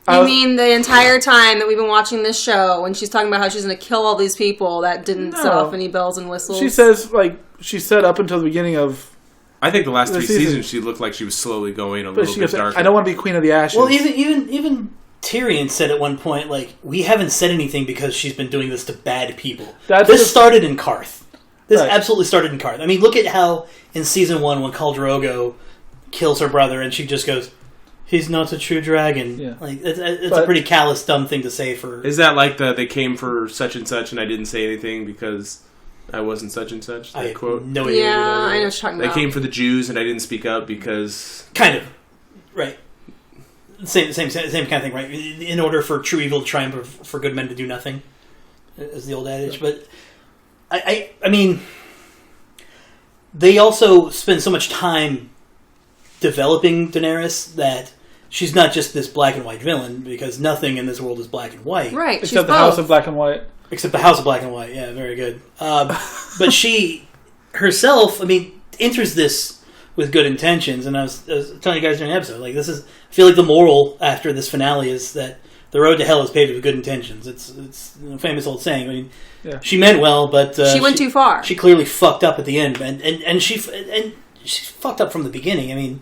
You mean the entire time that we've been watching this show, when she's talking about how she's going to kill all these people, that didn't set off any bells and whistles? She says, she said up until the beginning of... I think the last 3 seasons she looked like she was slowly going a little bit darker. I don't want to be Queen of the Ashes. Well, even Tyrion said at one point, like, we haven't said anything because she's been doing this to bad people. This started in Karth. This absolutely started in Karth. I mean, look at how in season 1 when Khal Drogo kills her brother and she just goes, he's not a true dragon. Yeah. Like, it's a pretty callous, dumb thing to say for... Is that like they came for such and such and I didn't say anything because I wasn't such and such? That quote? No idea. Yeah, I know what you're talking about. They came for the Jews and I didn't speak up because... Kind of. Right. Same kind of thing, right? In order for true evil to triumph, for good men to do nothing, is the old adage. But I mean, they also spend so much time developing Daenerys that she's not just this black and white villain, because nothing in this world is black and white. Right. Except the House of Black and White. Except the House of Black and White. Yeah, very good. But she herself, I mean, enters this with good intentions. And I was telling you guys during the episode, like, I feel like the moral after this finale is that the road to hell is paved with good intentions. It's a famous old saying. I mean, she meant well, but she went too far. She clearly fucked up at the end, and she fucked up from the beginning. I mean,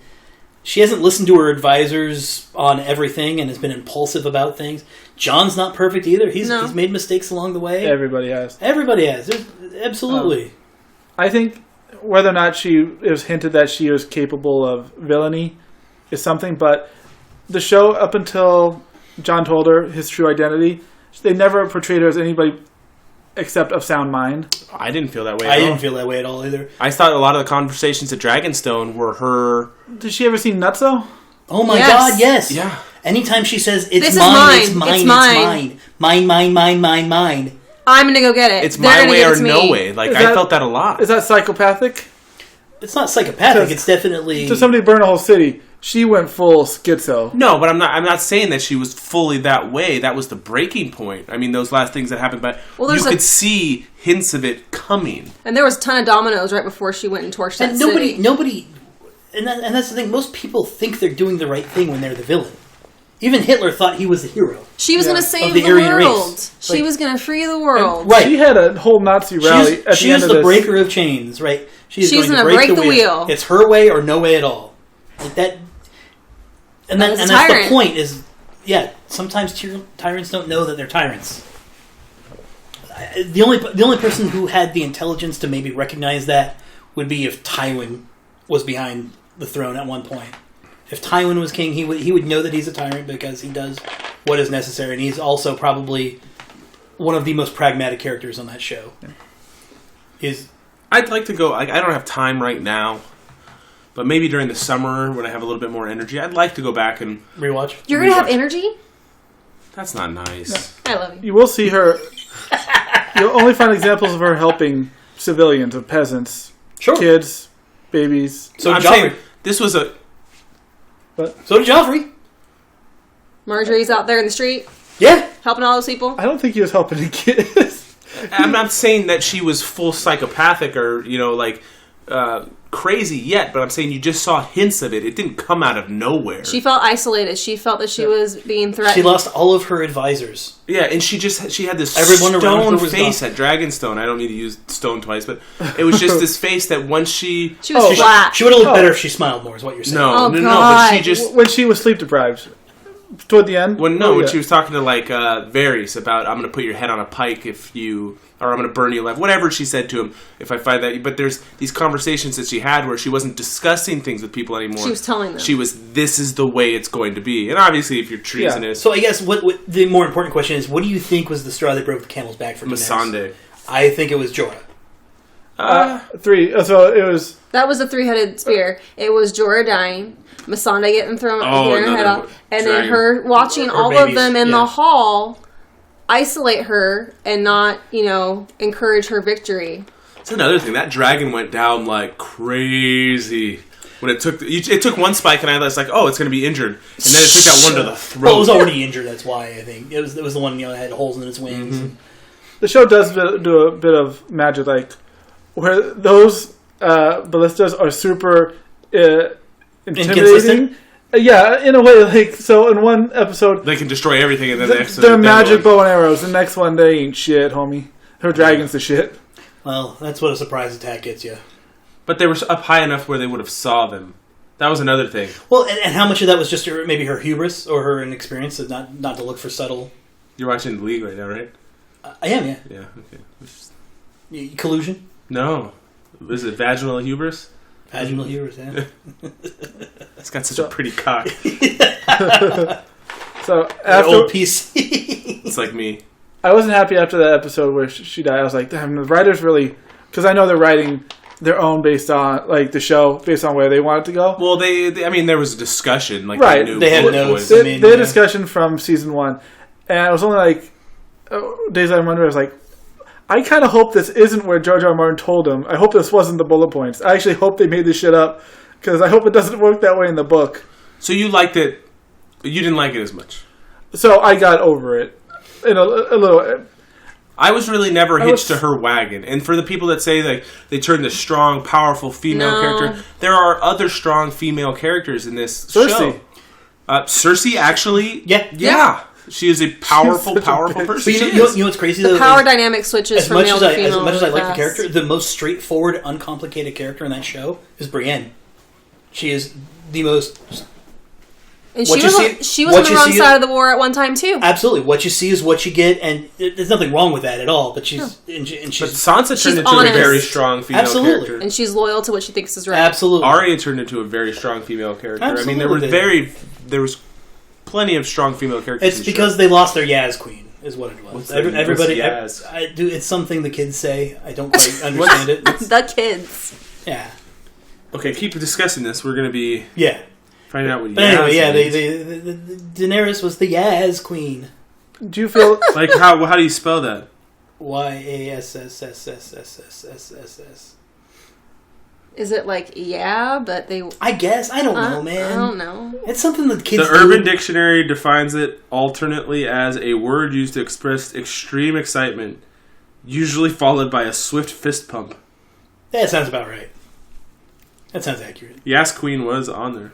she hasn't listened to her advisors on everything and has been impulsive about things. John's not perfect either. He's made mistakes along the way. Everybody has. Absolutely. I think whether or not it was hinted that she was capable of villainy is something, but the show, up until John told her his true identity, they never portrayed her as anybody except of sound mind. I didn't feel that way I didn't feel that way at all either. I thought a lot of the conversations at Dragonstone were her... Did she ever see Nutso? Oh my God, yes. Yeah. Anytime she says, it's this mine, is it's mine, it's mine. Mine. I'm going to go get it. It's my way or no way. Like, I felt that a lot. Is that psychopathic? It's not psychopathic. It's definitely... To somebody burn a whole city, she went full schizo. No, but I'm not saying that she was fully that way. That was the breaking point. I mean, those last things that happened, but you could see hints of it coming. And there was a ton of dominoes right before she went and torched that city. Nobody... And that's the thing. Most people think they're doing the right thing when they're the villain. Even Hitler thought he was the hero. She was going to save the world. She was going to free the world. Right. She had a whole Nazi rally at the end of this. She is the breaker of chains, right? She's going to break the wheel. It's her way or no way at all. Like that... And that's the point is, sometimes tyrants don't know that they're tyrants. The only person who had the intelligence to maybe recognize that would be if Tywin was behind the throne at one point. If Tywin was king, he would know that he's a tyrant because he does what is necessary, and he's also probably one of the most pragmatic characters on that show. I'd like to go... I don't have time right now, but maybe during the summer when I have a little bit more energy, I'd like to go back and... Rewatch? You're going to have energy? That's not nice. No. I love you. You will see her... You'll only find examples of her helping civilians, of peasants. Sure. Kids, babies. So I'm saying this was a... But so did Joffrey. Marjorie's out there in the street? Yeah. Helping all those people? I don't think he was helping the kids. I'm not saying that she was full psychopathic or, crazy yet, but I'm saying you just saw hints of it. It didn't come out of nowhere. She felt isolated. She felt that she was being threatened. She lost all of her advisors. Yeah, and she had this stone face at Dragonstone. I don't need to use stone twice, but it was just this face that once she was flat. She would have looked better if she smiled more, is what you're saying. No, but she just... When she was sleep deprived. Toward the end? When she was talking to, Varys about, I'm going to put your head on a pike if you... Or I'm going to burn you alive. Whatever she said to him, if I find that... But there's these conversations that she had where she wasn't discussing things with people anymore. She was telling them. She was, this is the way it's going to be. And obviously, if you're treasonous... So I guess what the more important question is, what do you think was the straw that broke the camel's back for Missandei. I think it was Jorah. 3. So it was... That was a 3-headed spear. It was Jorah dying, Missandei getting thrown her head off, and then her watching all of them in the hall isolate her and not, encourage her victory. That's another thing. That dragon went down like crazy. When it took one spike, and I was like, "Oh, it's going to be injured," and then it took that one to the throat. Well, it was already injured. That's why I think it was the one that had holes in its wings. Mm-hmm. The show does do a bit of magic, like where those ballistas are super intimidating. Yeah, in a way, so in one episode... They can destroy everything, and then the next... They're magic bow and arrows. The next one, they ain't shit, homie. Her dragon's the shit. Well, that's what a surprise attack gets you. But they were up high enough where they would have saw them. That was another thing. Well, and how much of that was just maybe her hubris or her inexperience, not to look for subtle... You're watching The League right now, right? I am, yeah. Yeah, okay. Collusion? No. Is it vaginal hubris? Vaginal hubris, yeah. It's got such a pretty cock. So after old PC. It's like me. I wasn't happy after that episode where she died. I was like, damn, the writers really... Because I know they're writing their own based on, the show, based on where they want it to go. Well, there was a discussion. Right. They had notes. They had a discussion from season 1. And it was only days I wonder, I was like, I kind of hope this isn't where George R. R. Martin told him. I hope this wasn't the bullet points. I actually hope they made this shit up, because I hope it doesn't work that way in the book. So you liked it You didn't like it as much. So I got over it in a little. I was really never hitched to her wagon. And for the people that say like they turned the strong, powerful female character, there are other strong female characters in this show. Cersei, actually, yeah. She is a powerful person. But you know what's crazy? The power dynamic switches from male to female. As much as I like the character, the most straightforward, uncomplicated character in that show is Brienne. She is the most... And she was on the wrong side of the war at one time too. Absolutely, what you see is what you get, and there's nothing wrong with that at all. But she's but Sansa turned into honest. A very strong female character, and she's loyal to what she thinks is right. Absolutely, Arya turned into a very strong female character. Absolutely. I mean, there was plenty of strong female characters. It's because they lost their Yaz Queen, is what it was. Everybody, Yaz? It's something the kids say. I don't quite understand it. The kids. Yeah. Okay, keep discussing this. We're going to be finding out what. But anyway, the Daenerys was the Yaz Queen. Do you feel like how do you spell that? YASSSSSSSSS. Is it like but they? I guess I don't know, man. I don't know. It's something that kids. The Urban Dictionary defines it alternately as a word used to express extreme excitement, usually followed by a swift fist pump. That sounds about right. That sounds accurate. Yas Queen was on there.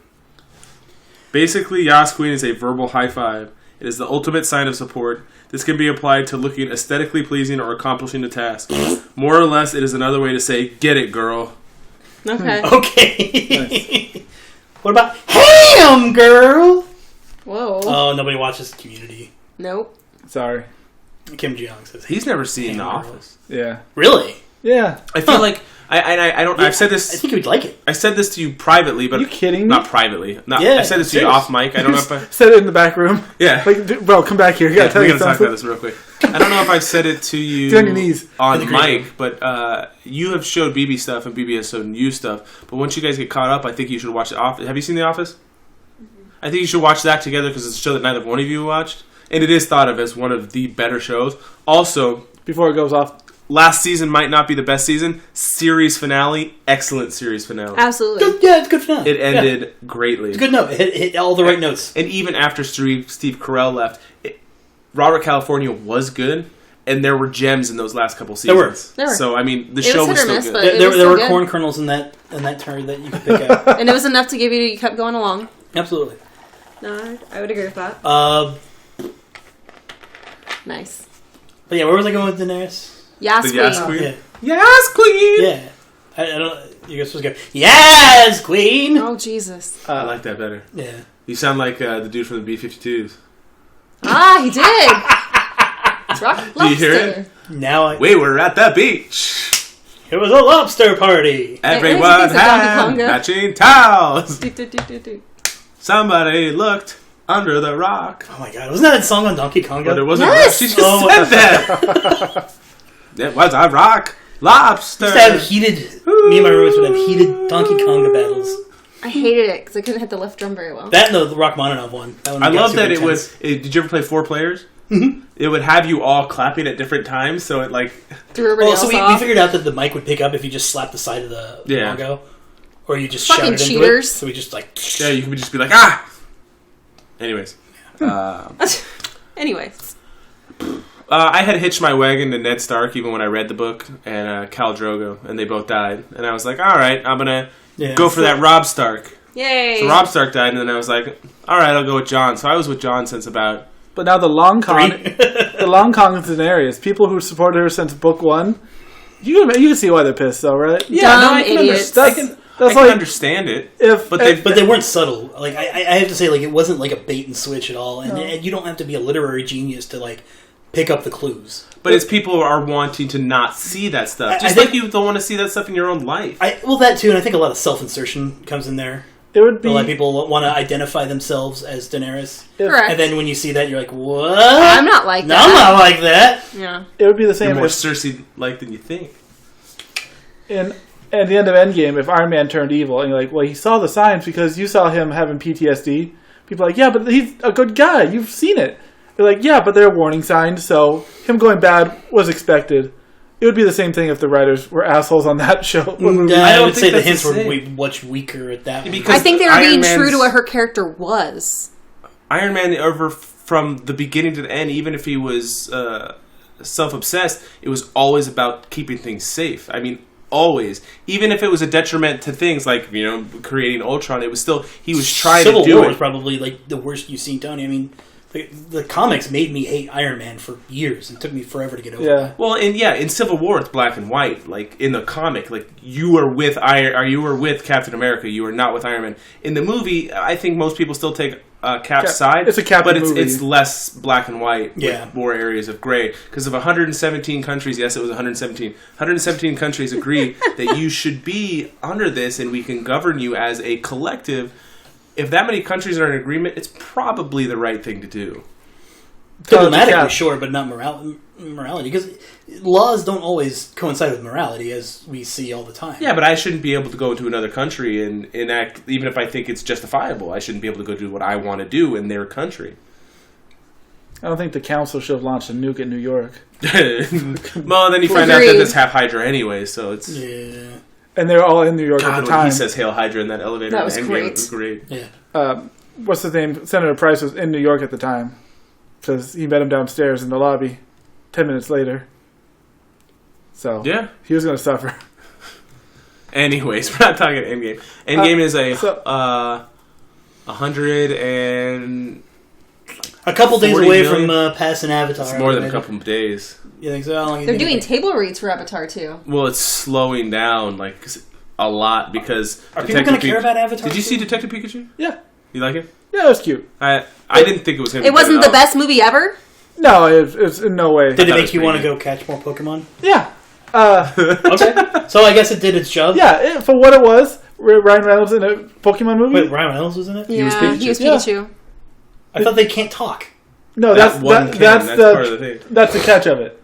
Basically, Yas Queen is a verbal high five. It is the ultimate sign of support. This can be applied to looking aesthetically pleasing or accomplishing a task. More or less, it is another way to say, "Get it, girl." Okay. Okay. What about ham, girl? Whoa. Oh, nobody watches Community. Nope. Sorry. Kim Jong says he's never seen The Office. Yeah. Really? Yeah. I feel like I don't. I've said this. I think you would like it. I said this to you privately, but are you kidding me? Not privately. I said this to you off mic. I don't know if I said it in the back room. Yeah. Like, bro, come back here. We gotta talk about this real quick. I don't know if I've said it to you on your knees on mic, but you have showed BB stuff and BB has shown you stuff. But once you guys get caught up, I think you should watch The Office. Have you seen The Office? I think you should watch that together because it's a show that neither one of you watched, and it is thought of as one of the better shows. Also, before it goes off. Last season might not be the best season. Series finale, excellent series finale. Absolutely. It's good finale. It ended greatly. It's a good note. It hit all the right notes. And even after Steve Carell left, Robert California was good, and there were gems in those last couple seasons. There were. So I mean, the show was still good. There were corn kernels in that turn that you could pick out, and it was enough to give you kept going along. Absolutely. No, I would agree with that. Nice. But yeah, where was I going with Daenerys? Yas Queen. Yeah. Yas Queen. Yeah. I don't. You're supposed to go. Yas Queen. Oh Jesus. I like that better. Yeah. You sound like the dude from the B-52s. Ah, he did. Do you hear it? Now we were at the beach. It was a lobster party. Everyone had matching towels. Somebody looked under the rock. Oh my god, wasn't that a song on Donkey Konga? But it wasn't. Yes. She just said that. It was a rock lobster. We used to have heated. Me and my roommates would have heated Donkey Konga battles. I hated it because I couldn't hit the left drum very well. That and the Rachmaninoff one. I love that it was. Did you ever play 4 players? Mm-hmm. It would have you all clapping at different times, so it like threw everybody else so we off. figured out that the mic would pick up if you just slapped the side of the logo, or you just fucking shouted cheaters. into it. So we just like you could just be like ah. Anyways, I had hitched my wagon to Ned Stark even when I read the book and Khal Drogo, and they both died, and I was like, all right, I'm gonna go for that Robb Stark. Yay! So Robb Stark died, and then I was like, all right, I'll go with Jon. So I was with Jon since about. But now the long con is Daenerys. People who supported her since book 1, you can see why they're pissed, though, right? Yeah, dumb idiots. I can understand it. But they weren't subtle. Like I have to say, like it wasn't like a bait and switch at all. And you don't have to be a literary genius to like pick up the clues. But it's people are wanting to not see that stuff, just like you don't want to see that stuff in your own life. That too, and I think a lot of self-insertion comes in there. It would be a lot of people want to identify themselves as Daenerys. Correct. And then when you see that, you're like, "What? I'm not like that. I'm not like that." Yeah. It would be the same. You're more Cersei-like than you think. At the end of Endgame, if Iron Man turned evil, and you're like, well, he saw the signs because you saw him having PTSD. People are like, yeah, but he's a good guy. You've seen it. They're like, yeah, but they're warning signs, so him going bad was expected. It would be the same thing if the writers were assholes on that show. I would say the hints were much weaker at that one. I think they were being true to what her character was. Iron Man ever from the beginning to the end, even if he was self-obsessed, it was always about keeping things safe. I mean, always. Even if it was a detriment to things like, creating Ultron, it was still, he was trying to do it. Civil War was probably like the worst you've seen, Tony. I mean, the comics made me hate Iron Man for years. It took me forever to get over that. Well, in Civil War, it's black and white. Like, in the comic, like, you were with Captain America, you were not with Iron Man. In the movie, I think most people still take Cap's side. It's a Captain movie. But it's less black and white Yeah. with more areas of gray. Because of 117 countries, yes, it was 117. 117 countries agree that you should be under this and we can govern you as a collective. If that many countries are in agreement, it's probably the right thing to do. Diplomatically, sure, but not morality. Because laws don't always coincide with morality, as we see all the time. Yeah, but I shouldn't be able to go into another country and enact, even if I think it's justifiable, I shouldn't be able to go do what I want to do in their country. I don't think the council should have launched a nuke in New York. Well, then you find out that it's half Hydra anyway, so it's... Yeah. And they're all in New York at the time. When he says Hail Hydra in that elevator. That was great. It was great. Yeah. What's his name? Senator Price was in New York at the time. Because he met him downstairs in the lobby 10 minutes later. So, yeah, he was going to suffer. Anyways, we're not talking Endgame. Endgame is a 100 and... A couple days away from passing Avatar. It's more than a couple of days. You think so? How long They're doing table reads for Avatar, too. Well, it's slowing down, like, a lot because... Are people going to care about Avatar? Did you see Detective Pikachu? Yeah. You like it? Yeah, it was cute. I didn't think it was going to be It wasn't the best movie ever? No, it's in no way. Did it make you want to go catch more Pokemon? Yeah. Okay. So I guess it did its job? Yeah, for what it was, Ryan Reynolds in a Pokemon movie. Wait, Ryan Reynolds was in it? Yeah, he was Pikachu. Yeah. I thought they can't talk. No, that's part of the thing. That's the catch of it.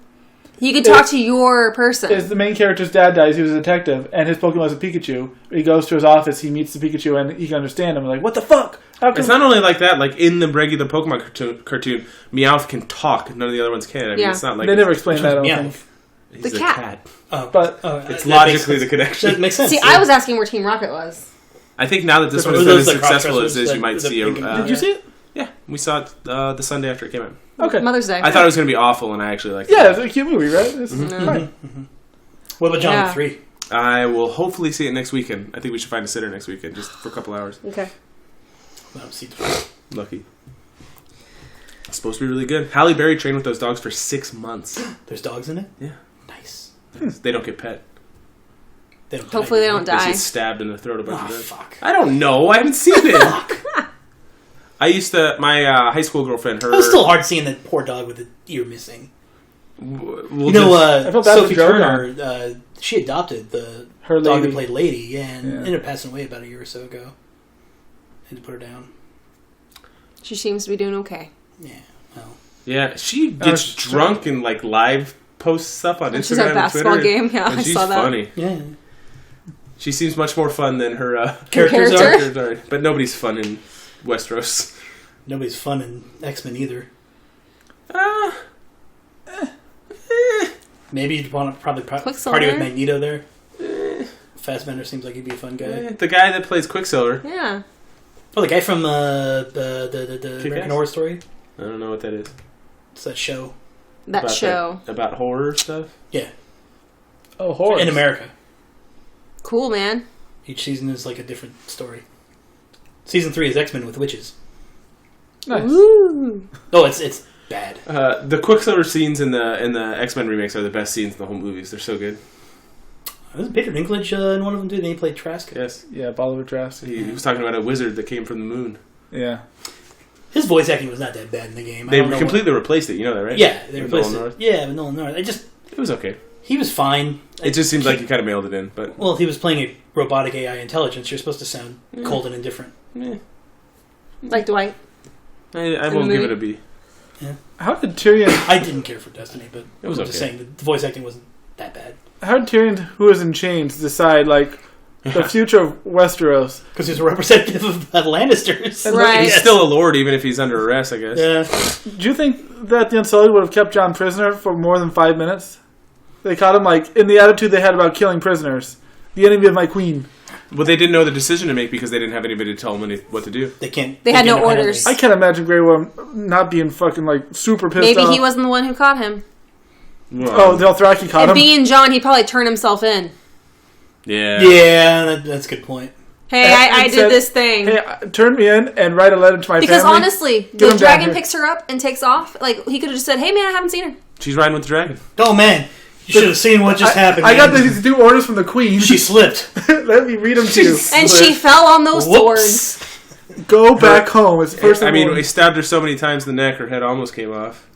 You could talk to your person. Is the main character's dad dies, he was a detective, and his Pokemon is a Pikachu. He goes to his office, he meets the Pikachu, and he can understand him. Like, what the fuck? It's not only like that. Like, in the regular Pokemon cartoon, Meowth can talk. None of the other ones can. I mean, it's not like... They never explained that, I don't think. He's the cat. But it's logically the connection. That makes sense. See, I was asking where Team Rocket was. I think now that this one is not as successful as this, you might see a... did you see it? Yeah, we saw it the Sunday after it came out. Okay. Mother's Day. I thought it was going to be awful, and I actually liked it. Yeah, it's a cute movie, right? It's fine. What about John 3? I will hopefully see it next weekend. I think we should find a sitter next weekend, just for a couple hours. Okay. Lucky. It's supposed to be really good. Halle Berry trained with those dogs for 6 months. There's dogs in it? Yeah. Nice. They don't get pet. Hopefully they don't die. They get stabbed in the throat a bunch of times. Fuck. I don't know. I haven't seen it. I used to... My high school girlfriend, her... It was still hard seeing that poor dog with the ear missing. I felt bad Sophie for Turner, she adopted the dog that played Lady, and ended up passing away about a year or so ago. Had to put her down. She seems to be doing okay. Yeah, well. Yeah, she gets drunk and like live posts stuff on Instagram She's at a basketball game. Yeah, I saw that. She's funny. Yeah. She seems much more fun than her characters are. But nobody's fun in Westeros. Nobody's fun in X-Men either. Maybe you'd want to probably party with Magneto there. Fassbender seems like he'd be a fun guy. The guy that plays Quicksilver. Yeah. Oh, the guy from the American Horror Story. I don't know what that is. It's that show. About horror stuff. Yeah. Oh, horror in America. Cool, man. Each season is like a different story. Season 3 is X-Men with witches. Nice. Ooh. Oh, it's bad. The Quicksilver scenes in the X-Men remakes are the best scenes in the whole movies. They're so good. Wasn't Peter Dinklage in one of them, too? Then he played Trask. Yes. Yeah, Bolivar Trask. He was talking about a wizard that came from the moon. Yeah. His voice acting was not that bad in the game. They completely replaced it. You know that, right? Yeah, they replaced it. Yeah, with Nolan North. It was okay. He was fine. It just seems like he kind of mailed it in, but... Well, if he was playing a robotic AI intelligence, you're supposed to sound cold and indifferent. Like Dwight. I won't give it a B. Yeah. How did Tyrion... I didn't care for Destiny, but it was I'm just saying the voice acting wasn't that bad. How did Tyrion, who is in chains, decide, like, the future of Westeros? Because he's a representative of the Lannisters. Right. He's still a lord, even if he's under arrest, I guess. Yeah. Do you think that the Unsullied would have kept Jon prisoner for more than 5 minutes? They caught him, like, in the attitude they had about killing prisoners. The enemy of my queen. Well, they didn't know the decision to make because they didn't have anybody to tell them what to do. They had no orders. I can't imagine Grey Worm not being fucking like super pissed off. Maybe he wasn't the one who caught him. Well, the Dothraki caught him. Being John, he probably turned himself in. Yeah. Yeah, that's a good point. Hey, I did this thing. Hey, turn me in and write a letter to my family. Because honestly, the dragon picks her up and takes off. Like, he could have just said, hey man, I haven't seen her. She's riding with the dragon. Oh man, you should have seen what just happened. I got these new orders from the queen. She slipped. Let me read them to you. And she fell on those swords. Go back home. It's the first I mean, we stabbed her so many times in the neck, her head almost came off.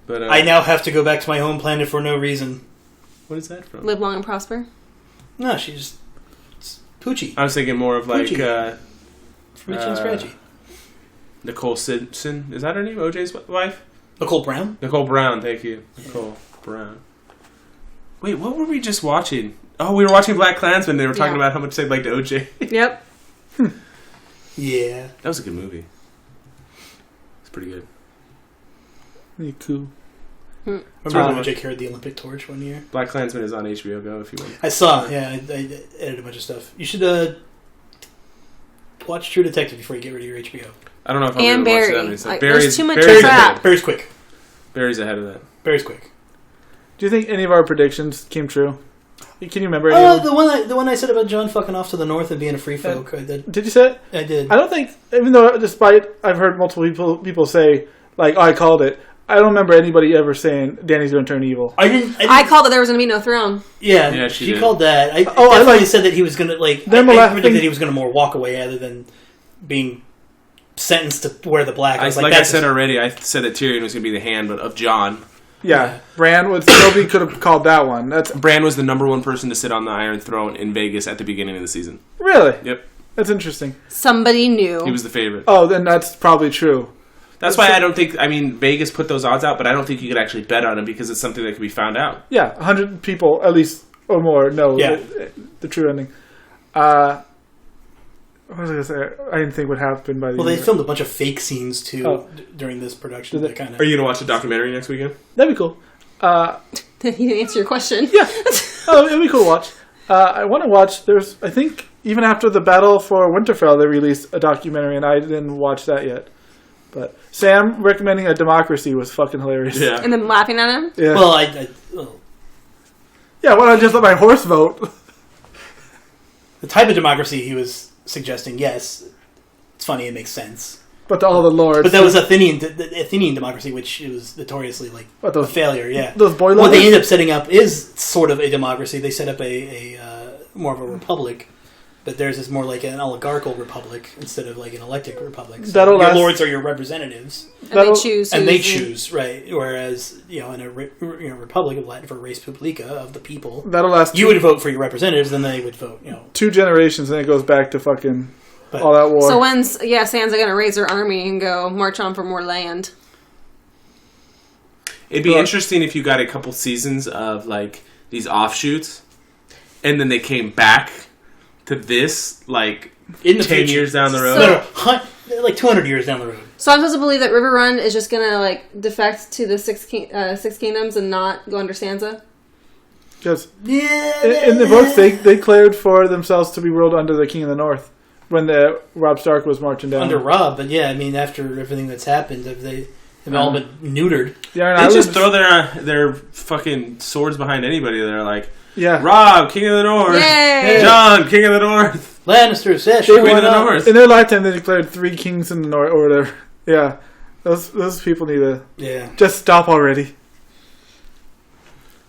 But I now have to go back to my home planet for no reason. What is that from? Live long and prosper. No, she's Poochie. I was thinking more of like Rich and Scratchy. Nicole Simpson. Is that her name? OJ's wife? Nicole Brown? Nicole Brown, thank you. Nicole Brown. Wait, what were we just watching? Oh, we were watching Black Klansman. They were talking about how much they liked OJ. Yep. Yeah. That was a good movie. It's pretty good. Pretty cool. Remember when Jake carried the Olympic torch one year? Black Klansman is on HBO Go if you want. I saw, yeah. I edited a bunch of stuff. You should watch True Detective before you get rid of your HBO. I don't know if I'm and going to Barry. watch that. There's too much Barry's crap. ahead. Barry's quick. Barry's ahead of that. Barry's quick. Do you think any of our predictions came true? Can you remember any of them? The one I said about John fucking off to the north and being a free folk. Did you say it? I did. I don't think, even though, despite I've heard multiple people say, like, oh, I called it, I don't remember anybody ever saying Danny's going to turn evil. I called that there was going to be no throne. Yeah, she called that. I said that he was going to, like, I predicted that he was going to more walk away rather than being sentenced to wear the black. I said already, I said that Tyrion was going to be the hand of Jon. Yeah, Bran would nobody could have called that one. Bran was the number one person to sit on the Iron Throne in Vegas at the beginning of the season. Really? Yep. That's interesting. Somebody knew. He was the favorite. Oh, then that's probably true. That's why I don't think... I mean, Vegas put those odds out, but I don't think you could actually bet on him because it's something that could be found out. Yeah, 100 people, at least, or more, know the true ending. What was I going to say? I didn't think what happened by the Well, they filmed a bunch of fake scenes, too, during this production. Are you going to watch the documentary next weekend? That'd be cool. He didn't answer your question. Yeah. Oh, it'd be cool to watch. I want to watch... I think, even after the Battle for Winterfell, they released a documentary, and I didn't watch that yet. But Sam recommending a democracy was fucking hilarious. Yeah. And then laughing at him? Yeah. Well, yeah, why don't I just let my horse vote? The type of democracy he was suggesting, yes, it's funny, it makes sense. But all the lords. But that was Athenian democracy, which was notoriously a failure. Yeah, those boy what they ended up setting up is sort of a democracy. They set up a more of a republic, but theirs is more like an oligarchical republic instead of like an elected republic. So your lords are your representatives, and they choose, right? Whereas in a republic of Latin for res publica of the people, that'll last. You would vote for your representatives, then they would vote. 2 generations, and it goes back to fucking. All that war. So when's Sansa going to raise her army and go march on for more land? It'd be interesting if you got a couple seasons of like these offshoots, and then they came back to this like in 10 years down the road. So, like 200 years down the road. So I'm supposed to believe that River Run is just going to like defect to the Six Kingdoms and not go under Sansa? Because in the books, they declared for themselves to be ruled under the King of the North. When Robb Stark was marching down. Under Robb, but yeah, I mean, after everything that's happened, they've all been neutered. Yeah, they just throw their fucking swords behind anybody. They're like, yeah, Robb, King of the North. Yay! Jon, King of the North. Lannister, Queen of the North. In their lifetime, they declared 3 kings in the North, or whatever. Yeah, those people need to just stop already.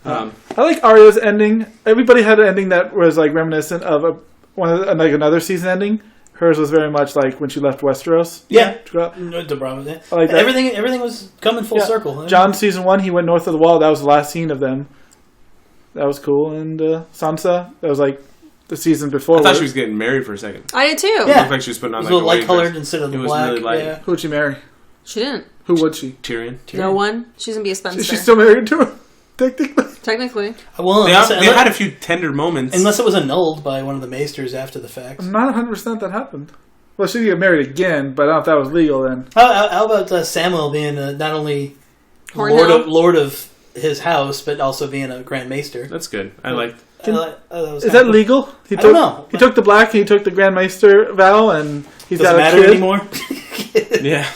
I like Arya's ending. Everybody had an ending that was like reminiscent of another season ending. Hers was very much like when she left Westeros. Yeah, I like that. Everything was coming full circle. Jon season 1, he went north of the wall. That was the last scene of them. That was cool. And Sansa, that was like the season before. I thought she was getting married for a second. I did too. Yeah, it looked like she was putting on like a light colored instead of the black. Really light. Yeah. Who would she marry? She didn't. Who would she? Tyrion. No one. She's gonna be a spinster. She's still married to him. Technically. Well, they had a few tender moments. Unless it was annulled by one of the maesters after the fact. I'm not 100% that happened. Well, she get married again, but I don't know if that was legal then. How about Samuel being not only lord of his house, but also being a Grand Maester? That's good. I liked. Is that legal? I don't know. He took the black, he took the Grandmeister vow, and he's got a matter kid. anymore? Yeah.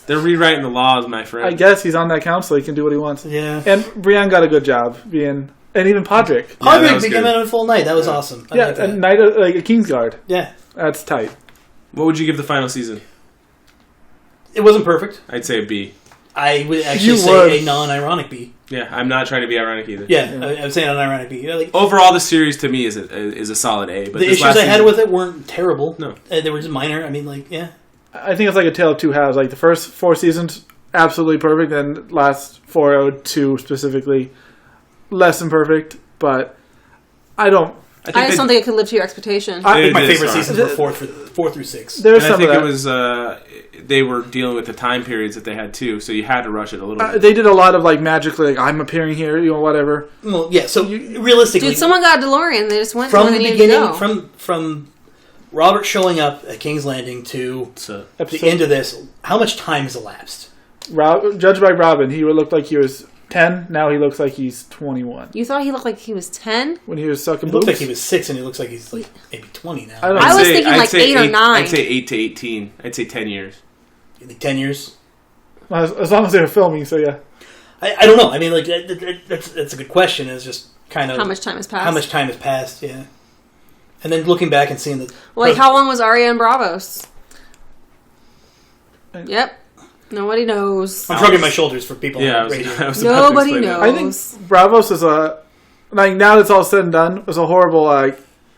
They're rewriting the laws, my friend. I guess he's on that council. He can do what he wants. Yeah. And Brienne got a good job being... And even Podrick. Podrick became a full knight. That was awesome. Yeah, a knight, like a Kingsguard. Yeah. That's tight. What would you give the final season? It wasn't perfect. I'd say a B. I would actually say a non-ironic B. Yeah, I'm not trying to be ironic either. Yeah. I would say an ironic B. Overall, the series to me is a solid A. But the issues I had with it weren't terrible. No. They were just minor. I mean, yeah. I think it's like a tale of two halves. Like the first 4 seasons, absolutely perfect, and last 402 specifically, less than perfect. But I just don't think it could live to your expectation. I think my favorite seasons were 4 through 6. There's and some I think of that. it was they were dealing with the time periods that they had too, so you had to rush it a little bit. They did a lot of like magically, like I'm appearing here, whatever. Well, yeah. So realistically, Dude, someone got a DeLorean. They just went from where the they needed beginning, to go. from Robert showing up at King's Landing to the end of this, how much time has elapsed? Judged by Robin, he would look like he was 10. Now he looks like he's 21. You thought he looked like he was 10? When he was sucking He boobs? looked like he was 6, and he looks like he's like maybe 20 now. I was thinking like 8 or 9. I'd say 8 to 18. I'd say 10 years. You think 10 years? As long as they were filming, so yeah. I don't know. I mean, like that's a good question. It's just kind of how much time has passed. How much time has passed? Yeah. And then looking back and seeing that. Like, how long was Arya in Bravos? Yep. Nobody knows. I'm shrugging my shoulders for people Yeah, on radio. Nobody knows. I think Bravos is now that it's all said and done, was a horrible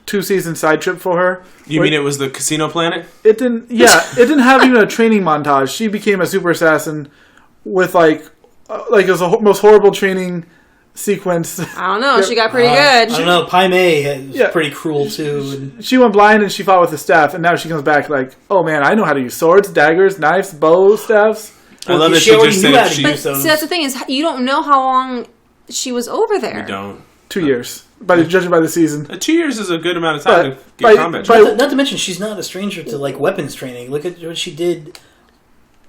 2-season side trip for her. You mean it was the Casino Planet? It didn't. Yeah, it didn't have even a training montage. She became a super assassin with it was the most horrible training sequence. I don't know. She got pretty good. I don't know. Pai Mei was pretty cruel too. She went blind and she fought with the staff, and now she comes back like, oh man, I know how to use swords, daggers, knives, bows, staffs. I love that she already just knew said how to she. use But see, that's the thing is, you don't know how long she was over there. You don't. 2 years, judging by the season. 2 years is a good amount of time to by- get combat. by- training. Not to mention, she's not a stranger to weapons training. Look at what she did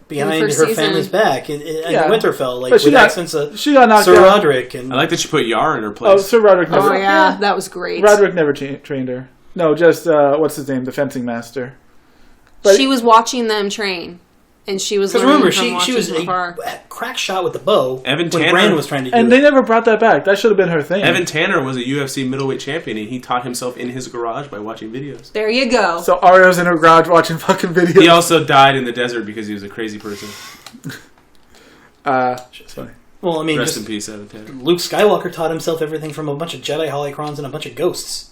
behind her first season. family's back in Winterfell, But with accents of she got knocked Sir out. Roderick. And I like that she put Yar in her Oh, place. Sir Roderick never. Oh, yeah. That was great. Roderick never trained her. No, just what's his name, the fencing master. But she was watching them train. And she was because learning remember, from she watching was from afar. a crack shot with the bow Evan when Tanner- Bran was trying to do And it. they never brought that back. That should have been her thing. Evan Tanner was a UFC middleweight champion, and he taught himself in his garage by watching videos. There you go. So Arya's in her garage watching fucking videos. He also died in the desert because he was a crazy person. Sorry. Well, I mean, Rest just in peace, Evan Tanner. Luke Skywalker taught himself everything from a bunch of Jedi holocrons and a bunch of ghosts.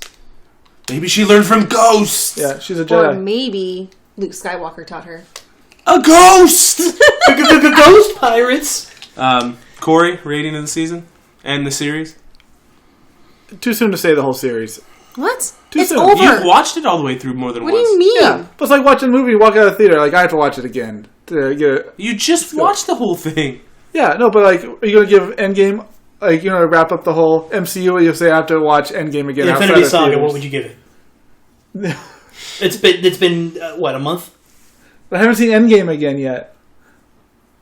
Maybe she learned from ghosts. Yeah, she's a Or Jedi. maybe Luke Skywalker taught her. A ghost. The ghost pirates. Corey, rating of the season and the series. Too soon to say the whole series. What? Too It's soon. over. You've watched it all the way through more than What once. do you mean? Yeah, but it's like watching a movie, you walk out of the theater, like I have to watch it again to get it. You just watched the whole thing. Yeah, no, but like, are you gonna give Endgame, like, you know, to wrap up the whole MCU? You say I have to watch Endgame again. The outside Infinity of Saga. theaters. What would you give it? It's been what, a month? I haven't seen Endgame again yet.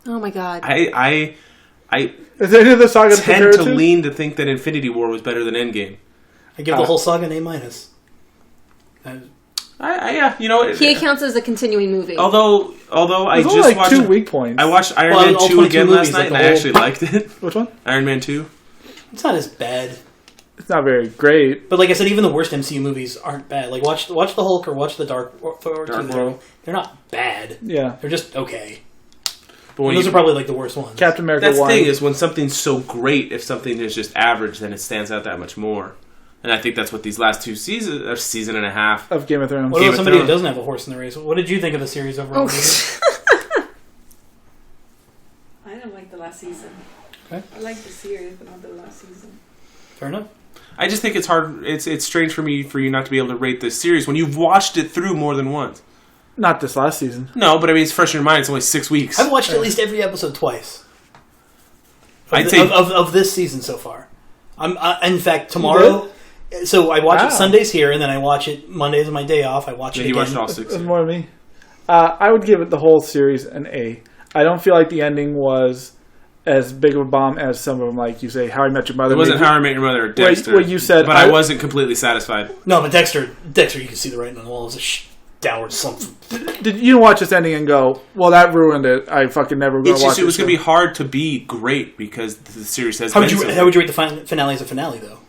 Oh my god. I Is there any other saga to compare tend it to to? lean to think that Infinity War was better than Endgame. I give the whole saga an A-. Yeah, you know. He counts as a continuing movie. Although I There's just only like watched 2 weak points. I watched Iron Well, Man all 2 22 again last movies, night, like and the I whole- actually liked it. Which one? Iron Man 2. It's not as bad. It's not very great. But like I said, even the worst MCU movies aren't bad. Like watch the Hulk or watch the Dark World. They're not bad. Yeah. They're just okay. But when Those you, are probably like the worst ones. Captain America that's the 1. thing is when something's so great, if something is just average, then it stands out that much more. And I think that's what these last 2 seasons, or season and a half. of Game of Thrones. What Game about of somebody who Thrones. doesn't have a horse in the race? What did you think of the series overall? Oh. I didn't like the last season. Okay. I liked the series, but not the last season. Fair enough. I just think it's hard. It's strange for you not to be able to rate this series when you've watched it through more than once. Not this last season. No, but I mean it's fresh in your mind. It's only 6 weeks. I've watched at least every episode twice. I'd say Of this season so far. In fact, tomorrow. So I watch it Sundays here, and then I watch it Mondays on my day off. I watch it he again. watched all 6. That's more than me. I would give it the whole series an A. I don't feel like the ending was as big of a bomb as some of them, like you say, How I Met Your Mother. It wasn't How I Met Your Mother or Dexter. What you said, but I wasn't completely satisfied. No, but Dexter, you can see the writing on the wall. It was a downward slump. Did you watch this ending and go, well, that ruined it. I fucking never going to watch it. It was going to be hard to be great because the series has How would you rate the finale as a finale, though?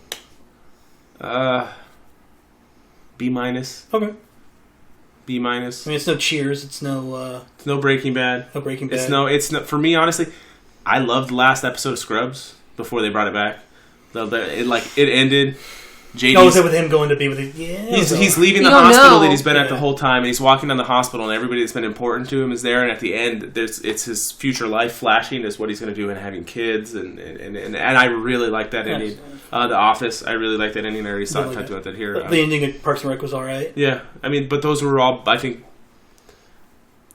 B minus. Okay. B minus. I mean, it's no Cheers. It's no. It's no Breaking Bad. No Breaking Bad. It's no. For me, honestly, I loved the last episode of Scrubs before they brought it back. It ended. JD's, was it with him going to be with it? Yeah. He's leaving the hospital that he's been at the whole time, and he's walking down the hospital, and everybody that's been important to him is there. And at the end, it's his future life flashing as what he's going to do and having kids, and I really like that ending. The Office, I really like that ending. I already talked about that here. The ending of Parks and Rec was all right. Yeah, I mean, but those were all, I think,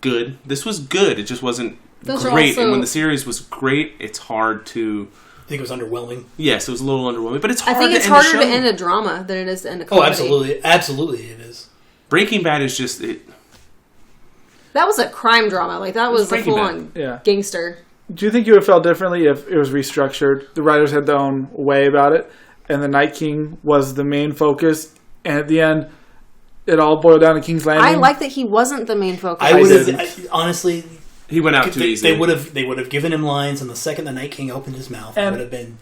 good. This was good. It just wasn't great. And when the series was great, it's hard to. I think it was underwhelming. Yes, it was a little underwhelming, but it's hard. I think it's harder to end a drama than it is to end a comedy. Oh, absolutely, it is. Breaking Bad is just it. That was a crime drama. Like that was a full-on gangster. Do you think you would have felt differently if it was restructured? The writers had their own way about it, and the Night King was the main focus, and at the end, it all boiled down to King's Landing. I like that he wasn't the main focus. I would have honestly. He went out too easy. They would have given him lines, and the second the Night King opened his mouth, that would have been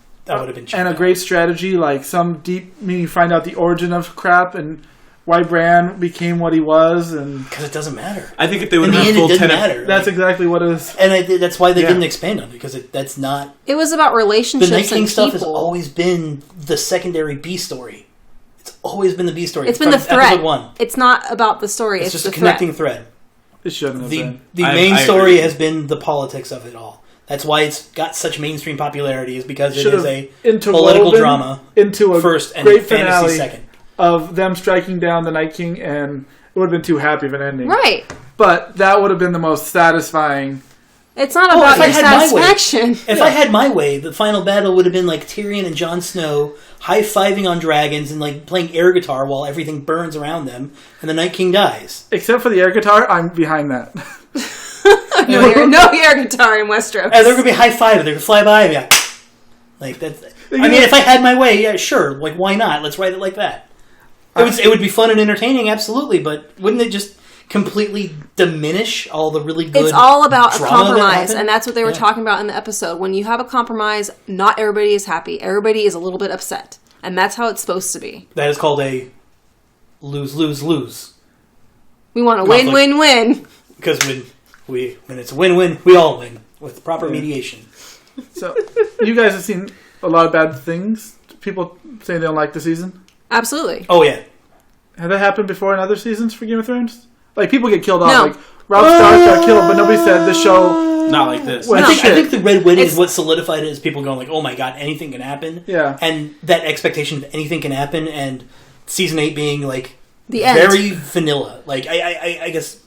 cheap. And a great strategy, like some deep meaning, find out the origin of crap and why Bran became what he was, and because it doesn't matter. I think if they would have full 10, that's exactly what it is, and that's why they didn't expand on it because that's not. It was about relationships. The Night King and stuff has always been the secondary B story. It's always been the B story. It's been the thread. Episode 1. It's not about the story. It's just a connecting thread. It shouldn't have been. The main story has been the politics of it all. That's why it's got such mainstream popularity, is because it is a political drama into a first and great fantasy finale second. Of them striking down the Night King, and it would have been too happy of an ending. Right. But that would have been the most satisfying. It's not about your satisfaction. If I had my way, the final battle would have been like Tyrion and Jon Snow high-fiving on dragons and like playing air guitar while everything burns around them, and the Night King dies. Except for the air guitar, I'm behind that. no air guitar in Westeros. And they're going to be high-fiving. They're going to fly by me. Like that's. I mean, if I had my way, yeah, sure. Like, why not? Let's write it like that. It would be fun and entertaining, absolutely. But wouldn't it just completely diminish all the really good? It's all about a compromise, and that's what they were talking about in the episode. When you have a compromise, not everybody is happy. Everybody is a little bit upset, and that's how it's supposed to be. That is called a lose-lose-lose. We want a win-win-win. Because when it's a win-win, we all win with proper mediation. So, you guys have seen a lot of bad things. People say they don't like the season. Absolutely. Oh yeah. Have that happened before in other seasons for Game of Thrones? Like people get killed off. No. Like Robb Stark got killed, but nobody said the show. Not like this. I think the Red Wedding is what solidified it. Is people going like, "Oh my god, anything can happen." Yeah. And that expectation that anything can happen, and season 8 being like the end. Very vanilla. Like I guess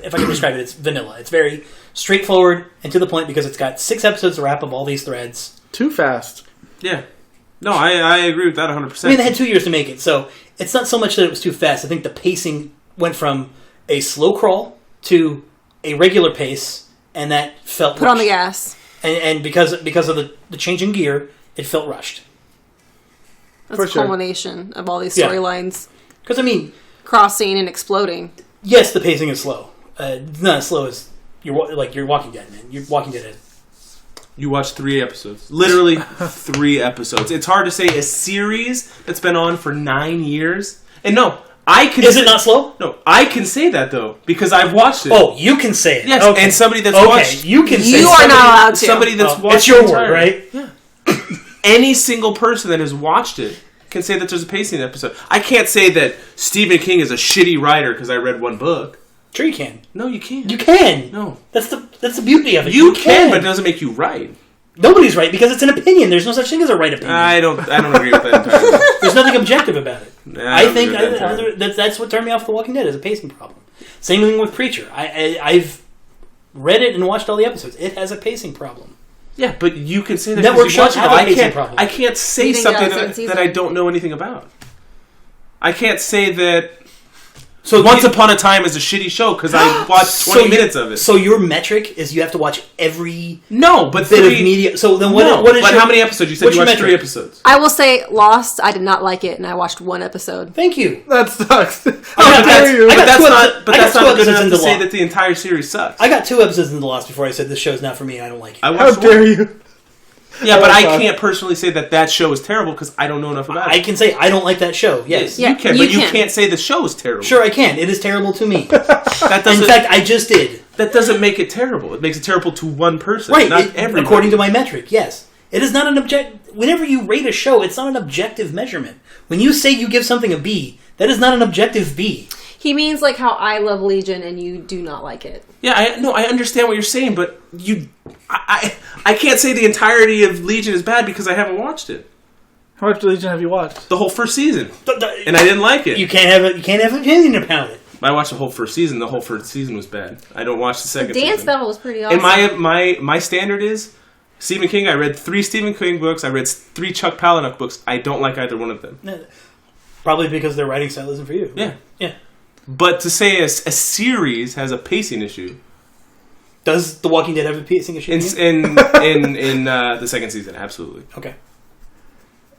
if I can describe it, it's vanilla. It's very straightforward and to the point because it's got 6 episodes to wrap up all these threads. Too fast. Yeah. No, I agree with that 100%. I mean, they had 2 years to make it, so it's not so much that it was too fast. I think the pacing went from a slow crawl to a regular pace, and that felt Put rushed. On the gas. And because of the change in gear, it felt rushed. That's a culmination of all these storylines. Because, I mean... crossing and exploding. Yes, the pacing is slow. Not as slow as you're Walking Dead, man. You're Walking Dead. You watched 3 episodes. Literally 3 episodes. It's hard to say a series that's been on for 9 years. And no, I can... Is it not slow? No, I can say that, though, because I've watched it. Oh, you can say it. Yes, okay. And somebody that's watched... you can say it. You are not allowed to. Somebody that's watched it's your word, right? Yeah. Any single person that has watched it can say that there's a pacing episode. I can't say that Stephen King is a shitty writer because I read 1 book. Sure you can. No, you can't. You can. No. That's the beauty of it. You can, but it doesn't make you right. Nobody's right because it's an opinion. There's no such thing as a right opinion. I don't agree with that entirely. There's nothing objective about it. I think that that's what turned me off The Walking Dead is a pacing problem. Same thing with Preacher. I've read it and watched all the episodes. It has a pacing problem. Yeah, but you can say that network shows have a pacing problem. I can't say something that I don't know anything about. I can't say that. So Once Upon a Time is a shitty show because I watched 20 minutes of it. So your metric is you have to watch every bit of media. So then what is how many episodes? You said you watched 3 episodes. I will say Lost, I did not like it, and I watched 1 episode. Thank you. That sucks. How dare you? But that's not good enough to say that the entire series sucks. I got 2 episodes into Lost before I said this show's not for me and I don't like it. How dare you? Yeah, but I can't personally say that show is terrible because I don't know enough about it. I can say I don't like that show. Yes, you can, but you can't say the show is terrible. Sure, I can. It is terrible to me. In In fact, I just did. That doesn't make it terrible. It makes it terrible to one person, right? Not everybody. According to my metric, yes. It is not an Whenever you rate a show, it's not an objective measurement. When you say you give something a B, that is not an objective B. He means like how I love Legion and you do not like it. Yeah, I understand what you're saying, but I can't say the entirety of Legion is bad because I haven't watched it. How much Legion have you watched? The whole first season, and I didn't like it. You can't have an opinion about it. I watched the whole first season. The whole first season was bad. I don't watch the second. The dance season. battle was pretty awesome. And my standard is Stephen King. I read 3 Stephen King books. I read 3 Chuck Palahniuk books. I don't like either one of them. Probably because their writing style isn't for you. Yeah. Yeah. But to say a series has a pacing issue. Does The Walking Dead have a pacing issue? In the second season, absolutely. Okay.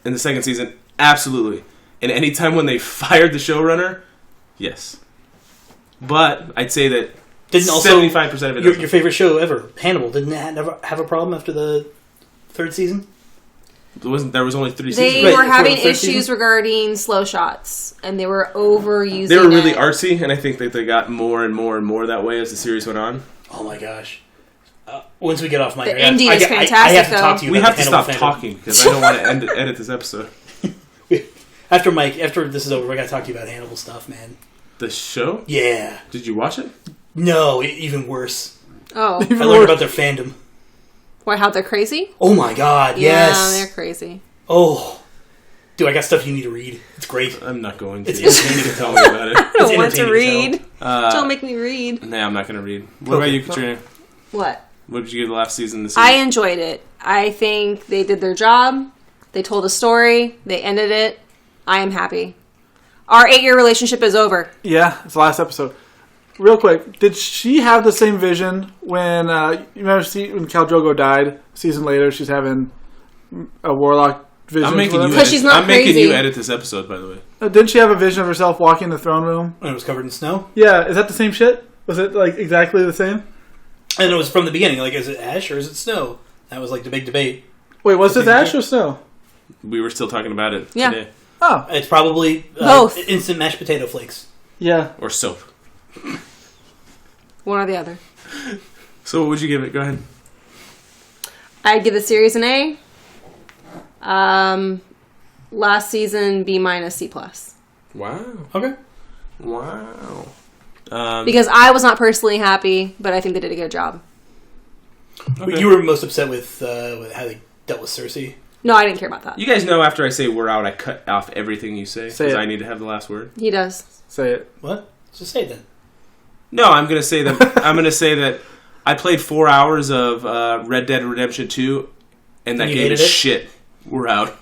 In the second season, absolutely. And any time when they fired the showrunner, yes. But I'd say that 75% of it. Your favorite show ever, Hannibal, didn't it have a problem after the 3rd season? There was only 3 They seasons. were having issues regarding slow shots, and they were overusing. They were really artsy, and I think that they got more and more and more that way as the series went on. Oh my gosh! Once we get off mic, the indie is fantastic. I have to talk to you. We about have to stop talking because I don't want to edit this episode. After this is over, I got to talk to you about Hannibal stuff, man. The show? Yeah. Did you watch it? No, even worse. Oh, I learned about their fandom. Why, how they're crazy? Oh my god, yeah, yes. they're crazy. Oh. Dude, I got stuff you need to read. It's great. I'm not going to. It's you need to tell me about it. I don't want to read. Don't make me read. Nah, I'm not going to read. What about you, Katrina? What? What did you give the last season this I enjoyed it. I think they did their job. They told a story. They ended it. I am happy. Our 8-year relationship is over. Yeah, it's the last episode. Real quick, did she have the same vision when you remember when Khal Drogo died? A season later, she's having a warlock vision. I'm making you edit this episode, by the way. Didn't she have a vision of herself walking in the throne room? And it was covered in snow? Yeah, is that the same shit? Was it like exactly the same? And it was from the beginning. Like, is it ash or is it snow? That was like the big debate. Wait, was this ash or snow? We were still talking about it today. Oh. It's probably both. Instant mashed potato flakes. Yeah. Or soap. One or the other. So what would you give it? Go ahead. I'd give the series an A. Last season, B-, C+. Wow. Okay. Wow. Because I was not personally happy, but I think they did a good job. Okay. You were most upset with how they dealt with Cersei? No, I didn't care about that. You guys know after I say we're out, I cut off everything you say because I need to have the last word. He does. Say it. What? Just say it then. No, I'm gonna say that I played 4 hours of Red Dead Redemption 2, and that game is shit. We're out.